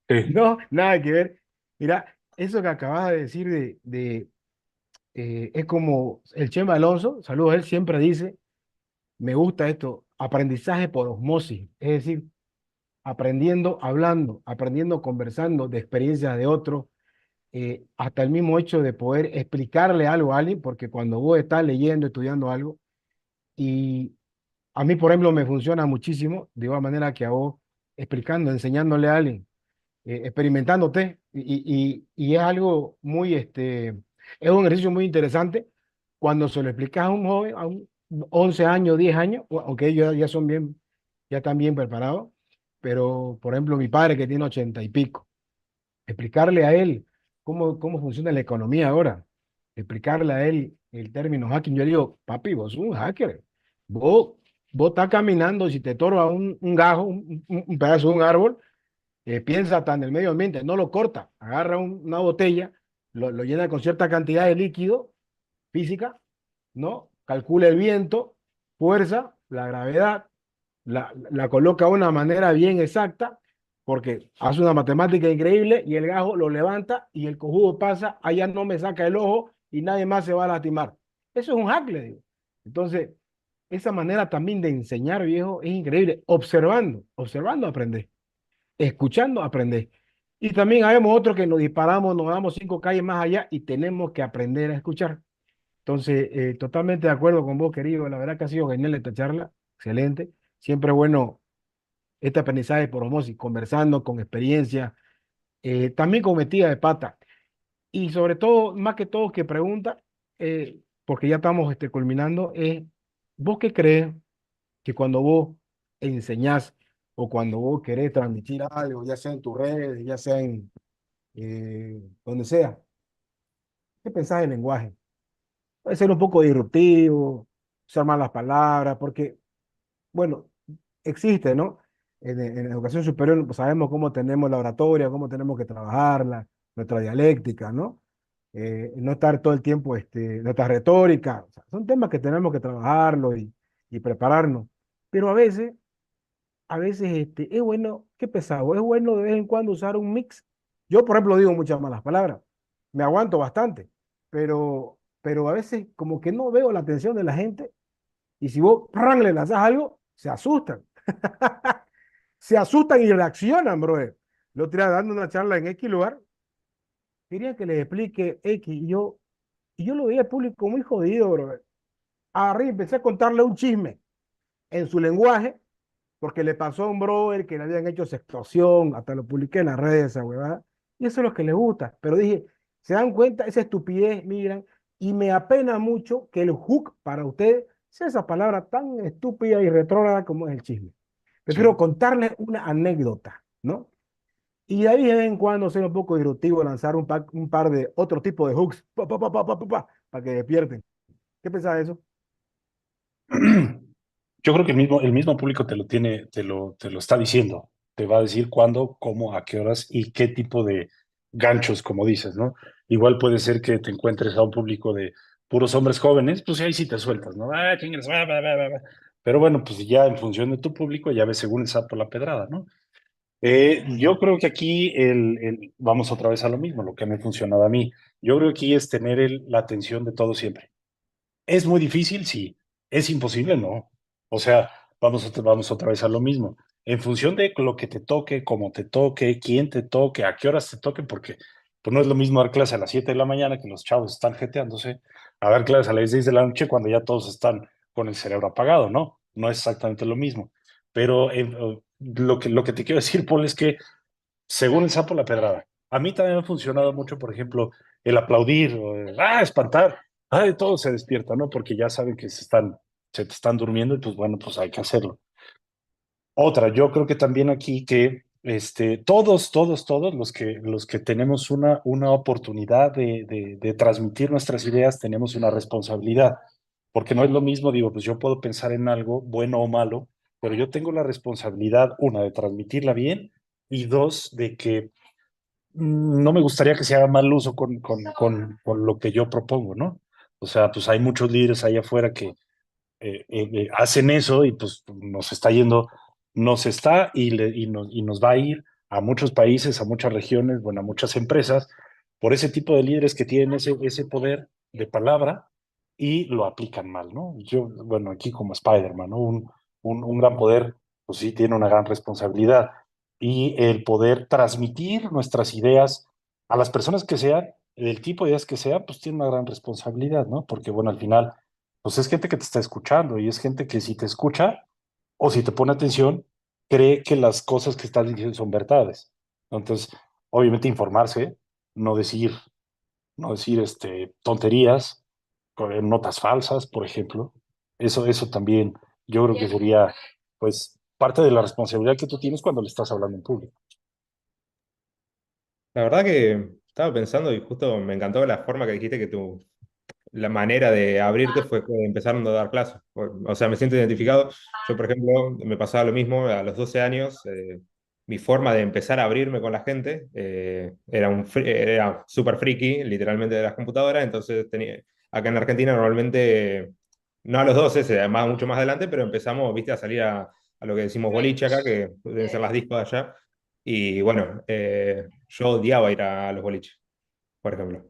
Sí. No, nada que ver. Mira, eso que acabas de decir es como el Chema Alonso, saludos, él siempre dice, me gusta esto, aprendizaje por osmosis, es decir, aprendiendo, hablando, aprendiendo, conversando de experiencias de otros, hasta el mismo hecho de poder explicarle algo a alguien, porque cuando vos estás leyendo, estudiando algo, y a mí, por ejemplo, me funciona muchísimo, de igual manera que a vos, explicando, enseñándole a alguien, experimentándote, y es algo muy, es un ejercicio muy interesante cuando se lo explicas a un joven, a un 11 años, 10 años, aunque ellos ya son bien, ya están bien preparados, pero, por ejemplo, mi padre que tiene 80 y pico, explicarle a él cómo funciona la economía ahora, explicarle a él el término hacking. Yo le digo, papi, vos sos un hacker. Vos, vos estás caminando, si te torba un gajo, un pedazo de un árbol, piensa hasta en el medio ambiente, no lo corta, agarra una botella, lo llena con cierta cantidad de líquido física, ¿no? Calcula el viento, fuerza, la gravedad, la coloca de una manera bien exacta, porque hace una matemática increíble y el gajo lo levanta y el cojudo pasa, allá no me saca el ojo y nadie más se va a lastimar. Eso es un hack, le digo. Entonces, esa manera también de enseñar, viejo, es increíble. Observando aprender, escuchando aprender. Y también habemos otros que nos disparamos, nos damos 5 calles más allá y tenemos que aprender a escuchar. Entonces, totalmente de acuerdo con vos, querido. La verdad que ha sido genial esta charla. Excelente. Siempre es bueno este aprendizaje por osmosis, conversando con experiencia, también con metida de pata. Y sobre todo, más que todo, que pregunta, porque ya estamos culminando, es, ¿vos qué crees que cuando vos enseñás o cuando vos querés transmitir algo, ya sea en tus redes, ya sea en donde sea, qué pensás del lenguaje? Puede ser un poco disruptivo, usar malas palabras, porque, bueno, existe, ¿no? En la educación superior pues, sabemos cómo tenemos la oratoria, cómo tenemos que trabajarla, nuestra dialéctica, ¿no? No estar todo el tiempo, nuestra retórica, o sea, son temas que tenemos que trabajarlo y prepararnos. Pero a veces es bueno, qué pesado, es bueno de vez en cuando usar un mix. Yo, por ejemplo, digo muchas malas palabras, me aguanto bastante, pero a veces como que no veo la atención de la gente y si vos ¡pran! Le lanzás algo, se asustan. Se asustan y reaccionan, brother. Lo otro día dando una charla en X lugar, quería que les explique X y yo lo veía al público muy jodido, brother. Agarré y empecé a contarle un chisme en su lenguaje, porque le pasó a un brother que le habían hecho sextorsión, hasta lo publiqué en las redes, esa huevada, y eso es lo que les gusta. Pero dije, ¿se dan cuenta? Esa estupidez, miran, y me apena mucho que el hook para ustedes sea esa palabra tan estúpida y retrógrada como es el chisme. Prefiero Sí. contarles una anécdota, ¿no? Y de ahí de vez en cuando ser un poco disruptivo, lanzar un par de otro tipo de hooks, para que despierten. ¿Qué pensás de eso? Yo creo que el mismo público te lo está diciendo. Te va a decir cuándo, cómo, a qué horas y qué tipo de ganchos, como dices, ¿no? Igual puede ser que te encuentres a un público de puros hombres jóvenes, pues ahí sí te sueltas, ¿no? Ah, ¿quién eres? Pero bueno, pues ya en función de tu público, ya ves según el sapo la pedrada, ¿no? Yo creo que aquí vamos otra vez a lo mismo, lo que me ha funcionado a mí. Yo creo que aquí es tener la atención de todo siempre. ¿Es muy difícil? Sí. ¿Es imposible? No. O sea, vamos otra vez a lo mismo. En función de lo que te toque, cómo te toque, quién te toque, a qué horas te toque, porque pues no es lo mismo dar clase a las 7 de la mañana que los chavos están jeteándose, a dar clases a las 6 de la noche cuando ya todos están con el cerebro apagado, ¿no? No es exactamente lo mismo. Pero lo que te quiero decir, Paul, es que según el sapo la pedrada. A mí también ha funcionado mucho, por ejemplo, el aplaudir, o espantar. Ay, todo se despierta, ¿no? Porque ya saben que se te están durmiendo y pues bueno, pues hay que hacerlo. Otra, yo creo que también aquí que todos los que tenemos una oportunidad de transmitir nuestras ideas, tenemos una responsabilidad, porque no es lo mismo, digo, pues yo puedo pensar en algo bueno o malo, pero yo tengo la responsabilidad, una, de transmitirla bien y dos, de que no me gustaría que se haga mal uso con lo que yo propongo, ¿no? O sea, pues hay muchos líderes allá afuera que hacen eso y pues nos está yendo, nos está y nos va a ir a muchos países, a muchas regiones, bueno, a muchas empresas, por ese tipo de líderes que tienen ese poder de palabra y lo aplican mal, ¿no? Yo, bueno, aquí como Spider-Man, ¿no? Un gran poder, pues sí, tiene una gran responsabilidad. Y el poder transmitir nuestras ideas a las personas que sean, del tipo de ideas que sean, pues tiene una gran responsabilidad, ¿no? Porque, bueno, al final pues es gente que te está escuchando y es gente que si te escucha o si te pone atención, cree que las cosas que estás diciendo son verdades. Entonces, obviamente informarse, no decir, no decir tonterías, con notas falsas, por ejemplo. Eso también yo creo que sería, pues, parte de la responsabilidad que tú tienes cuando le estás hablando en público. La verdad que estaba pensando y justo me encantó la forma que dijiste que la manera de abrirte fue empezando a dar clases. O sea, me siento identificado. Yo, por ejemplo, me pasaba lo mismo a los 12 años. Mi forma de empezar a abrirme con la gente era súper friki, literalmente, de las computadoras. Entonces, acá en Argentina normalmente, no a los 12, se llamaba mucho más adelante, pero empezamos, viste, a salir a lo que decimos boliche acá, que deben ser las discos de allá. Y bueno, yo odiaba ir a los boliches, por ejemplo.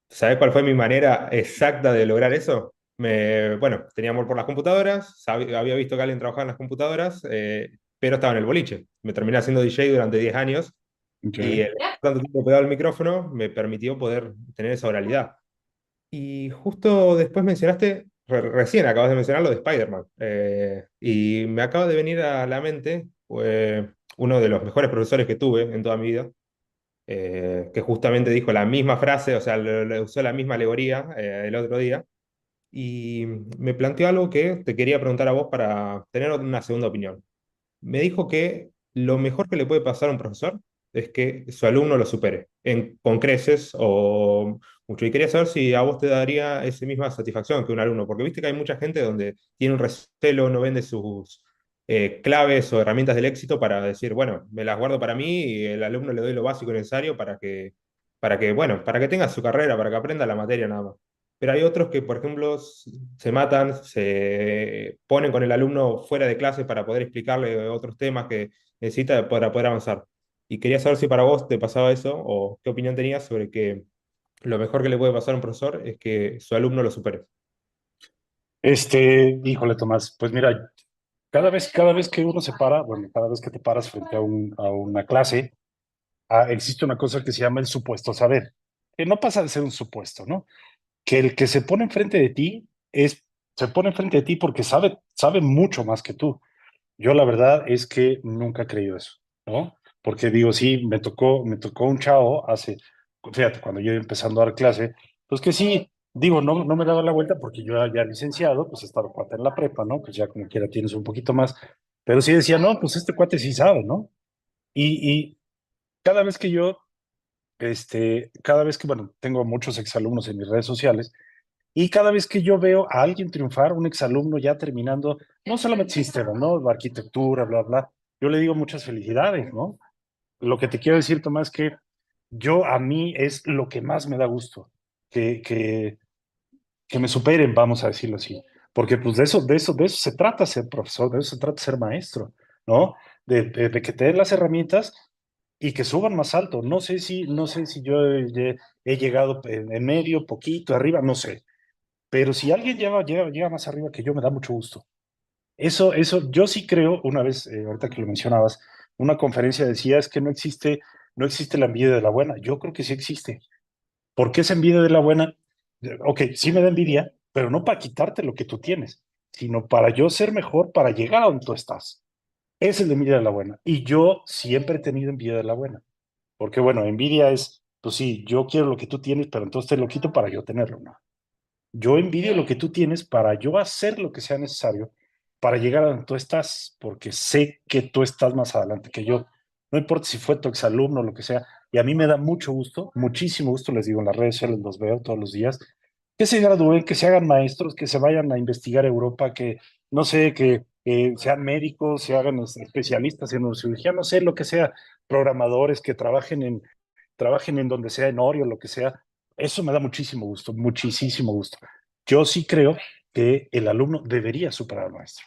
¿Sabes cuál fue mi manera exacta de lograr eso? Bueno, tenía amor por las computadoras, había visto que alguien trabajaba en las computadoras, pero estaba en el boliche. Me terminé haciendo DJ durante 10 años y Okay. el tanto tiempo pegado al micrófono me permitió poder tener esa oralidad. Y justo después mencionaste, recién acabas de mencionar lo de Spider-Man, y me acaba de venir a la mente uno de los mejores profesores que tuve en toda mi vida, que justamente dijo la misma frase, o sea, le usó la misma alegoría el otro día, y me planteó algo que te quería preguntar a vos para tener una segunda opinión. Me dijo que lo mejor que le puede pasar a un profesor es que su alumno lo supere con creces o mucho. Y quería saber si a vos te daría esa misma satisfacción que un alumno, porque viste que hay mucha gente donde tiene un recelo, no vende sus claves o herramientas del éxito para decir, bueno, me las guardo para mí y el alumno le doy lo básico necesario bueno, para que tenga su carrera, para que aprenda la materia nada más. Pero hay otros que, por ejemplo, se matan, se ponen con el alumno fuera de clase para poder explicarle otros temas que necesita para poder avanzar. Y quería saber si para vos te pasaba eso o qué opinión tenías sobre que lo mejor que le puede pasar a un profesor es que su alumno lo supere. Híjole, Tomás, pues mira, cada vez que uno se para, bueno, cada vez que te paras frente a una clase, existe una cosa que se llama el supuesto saber, que no pasa de ser un supuesto, ¿no? Que el que se pone enfrente de ti se pone enfrente de ti porque sabe mucho más que tú. Yo la verdad es que nunca he creído eso, ¿no? Porque digo, sí, me tocó un chavo fíjate, cuando yo iba empezando a dar clase, pues que sí, digo, no me daba la vuelta porque yo ya licenciado, pues estaba cuate en la prepa, ¿no? Pues ya como quiera tienes un poquito más, pero sí decía, no, pues este cuate sí sabe, ¿no? Y cada vez que yo, cada vez que, bueno, tengo muchos exalumnos en mis redes sociales, y cada vez que yo veo a alguien triunfar, un exalumno ya terminando, no solamente sistema, ¿no? La arquitectura, bla, bla, yo le digo muchas felicidades, ¿no? Lo que te quiero decir, Tomás, que a mí es lo que más me da gusto, que, que, que me superen, vamos a decirlo así, porque pues de eso se trata ser profesor, de eso se trata ser maestro, ¿no? De que te den las herramientas y que suban más alto. No sé si yo he llegado en medio, poquito, arriba, no sé, pero si alguien llega más arriba que yo, me da mucho gusto. Yo sí creo, una vez, ahorita que lo mencionabas, una conferencia decía, es que no existe la envidia de la buena. Yo creo que sí existe. ¿Por qué esa envidia de la buena? Ok, sí me da envidia, pero no para quitarte lo que tú tienes, sino para yo ser mejor, para llegar a donde tú estás. Esa es la envidia de la buena. Y yo siempre he tenido envidia de la buena, Porque bueno, envidia es, pues sí, yo quiero lo que tú tienes, pero entonces te lo quito para yo tenerlo, ¿no? Yo envidio lo que tú tienes para yo hacer lo que sea necesario para llegar a donde tú estás, porque sé que tú estás más adelante que yo. No importa si fue tu exalumno o lo que sea. Y a mí me da mucho gusto, muchísimo gusto, les digo, en las redes sociales los veo todos los días, que se gradúen, que se hagan maestros, que se vayan a investigar a Europa, que, no sé, que sean médicos, se hagan especialistas en neurocirugía, no sé, lo que sea, programadores que trabajen en donde sea, en Oreo, lo que sea. Eso me da muchísimo gusto, muchísimo gusto. Yo sí creo que el alumno debería superar al maestro.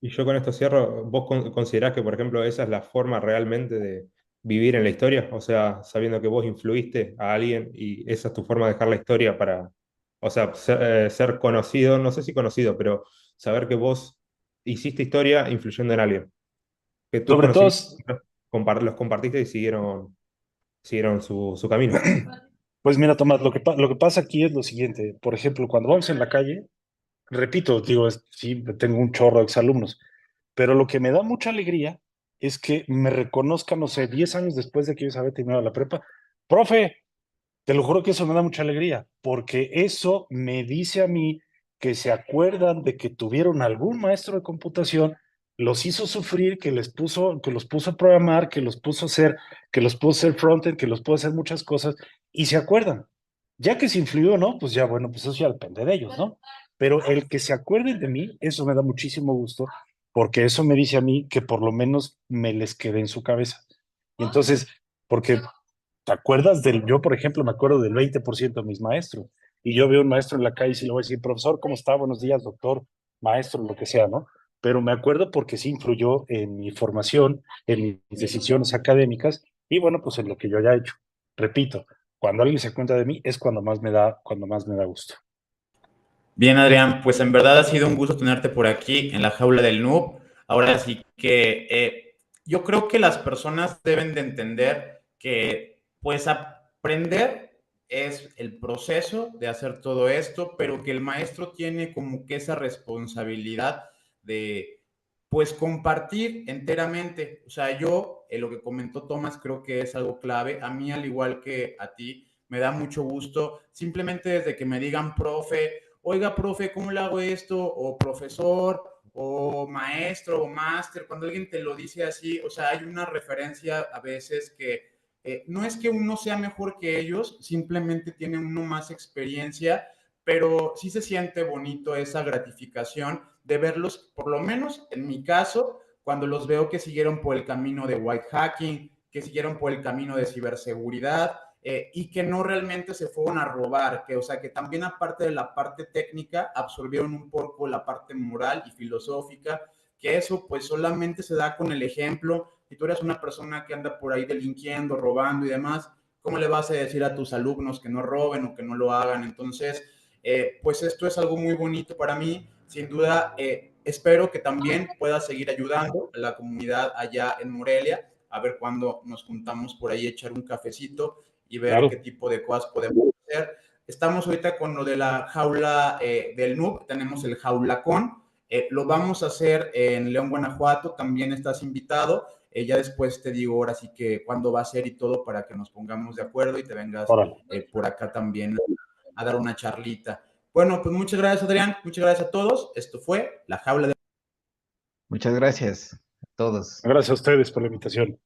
Y yo con esto cierro, ¿vos considerás que, por ejemplo, esa es la forma realmente de vivir en la historia? O sea, sabiendo que vos influiste a alguien y esa es tu forma de dejar la historia para, o sea, ser conocido, no sé si conocido, pero saber que vos hiciste historia influyendo en alguien, que tus Sobre todo, conocimientos los compartiste y siguieron su camino. pues mira, Tomás, lo que pasa aquí es lo siguiente. Por ejemplo, cuando vamos en la calle, repito, digo, sí, tengo un chorro de exalumnos, pero lo que me da mucha alegría es que me reconozcan, no sé, 10 años después de que yo había terminado la prepa, profe, te lo juro que eso me da mucha alegría, porque eso me dice a mí que se acuerdan de que tuvieron algún maestro de computación, los hizo sufrir, que los puso a programar, que los puso a hacer frontend, que los puso a hacer muchas cosas, y se acuerdan. Ya que se influyó, ¿no? Pues ya, bueno, pues eso ya depende de ellos, ¿no? Pero el que se acuerden de mí, eso me da muchísimo gusto, porque eso me dice a mí que por lo menos me les quedé en su cabeza. Y entonces, porque ¿te acuerdas yo, por ejemplo, me acuerdo del 20% de mis maestros? Y yo veo un maestro en la calle y sí le voy a decir, profesor, ¿cómo está? Buenos días, doctor, maestro, lo que sea, ¿no? Pero me acuerdo porque sí influyó en mi formación, en mis decisiones académicas y bueno, pues en lo que yo haya hecho. Repito, cuando alguien se cuenta de mí es cuando más me da gusto. Bien, Adrián, pues en verdad ha sido un gusto tenerte por aquí en la jaula del noob. Ahora sí que yo creo que las personas deben de entender que pues aprender es el proceso de hacer todo esto, pero que el maestro tiene como que esa responsabilidad de pues compartir enteramente. O sea, yo, lo que comentó Tomás, creo que es algo clave. A mí, al igual que a ti, me da mucho gusto, simplemente desde que me digan, profe, oiga, profe, ¿cómo le hago esto? O profesor, o maestro, o máster, cuando alguien te lo dice así, o sea, hay una referencia a veces que no es que uno sea mejor que ellos, simplemente tiene uno más experiencia, pero sí se siente bonito esa gratificación de verlos, por lo menos en mi caso, cuando los veo que siguieron por el camino de white hacking, que siguieron por el camino de ciberseguridad, y que no realmente se fueron a robar, que o sea que también aparte de la parte técnica absorbieron un poco la parte moral y filosófica, que eso pues solamente se da con el ejemplo. Si tú eres una persona que anda por ahí delinquiendo, robando y demás, ¿cómo le vas a decir a tus alumnos que no roben o que no lo hagan? Entonces, pues esto es algo muy bonito para mí, sin duda. Espero que también pueda seguir ayudando a la comunidad allá en Morelia, a ver cuándo nos juntamos por ahí, echar un cafecito y ver Claro. qué tipo de cosas podemos hacer. Estamos ahorita con lo de la jaula del noob, tenemos el jaulacón, lo vamos a hacer en León, Guanajuato, también estás invitado. Ya después te digo ahora sí que cuándo va a ser y todo para que nos pongamos de acuerdo y te vengas Órale. por acá también a dar una charlita. Bueno, pues muchas gracias, Adrián, muchas gracias a todos. Esto fue la jaula de... Muchas gracias a todos. Gracias a ustedes por la invitación.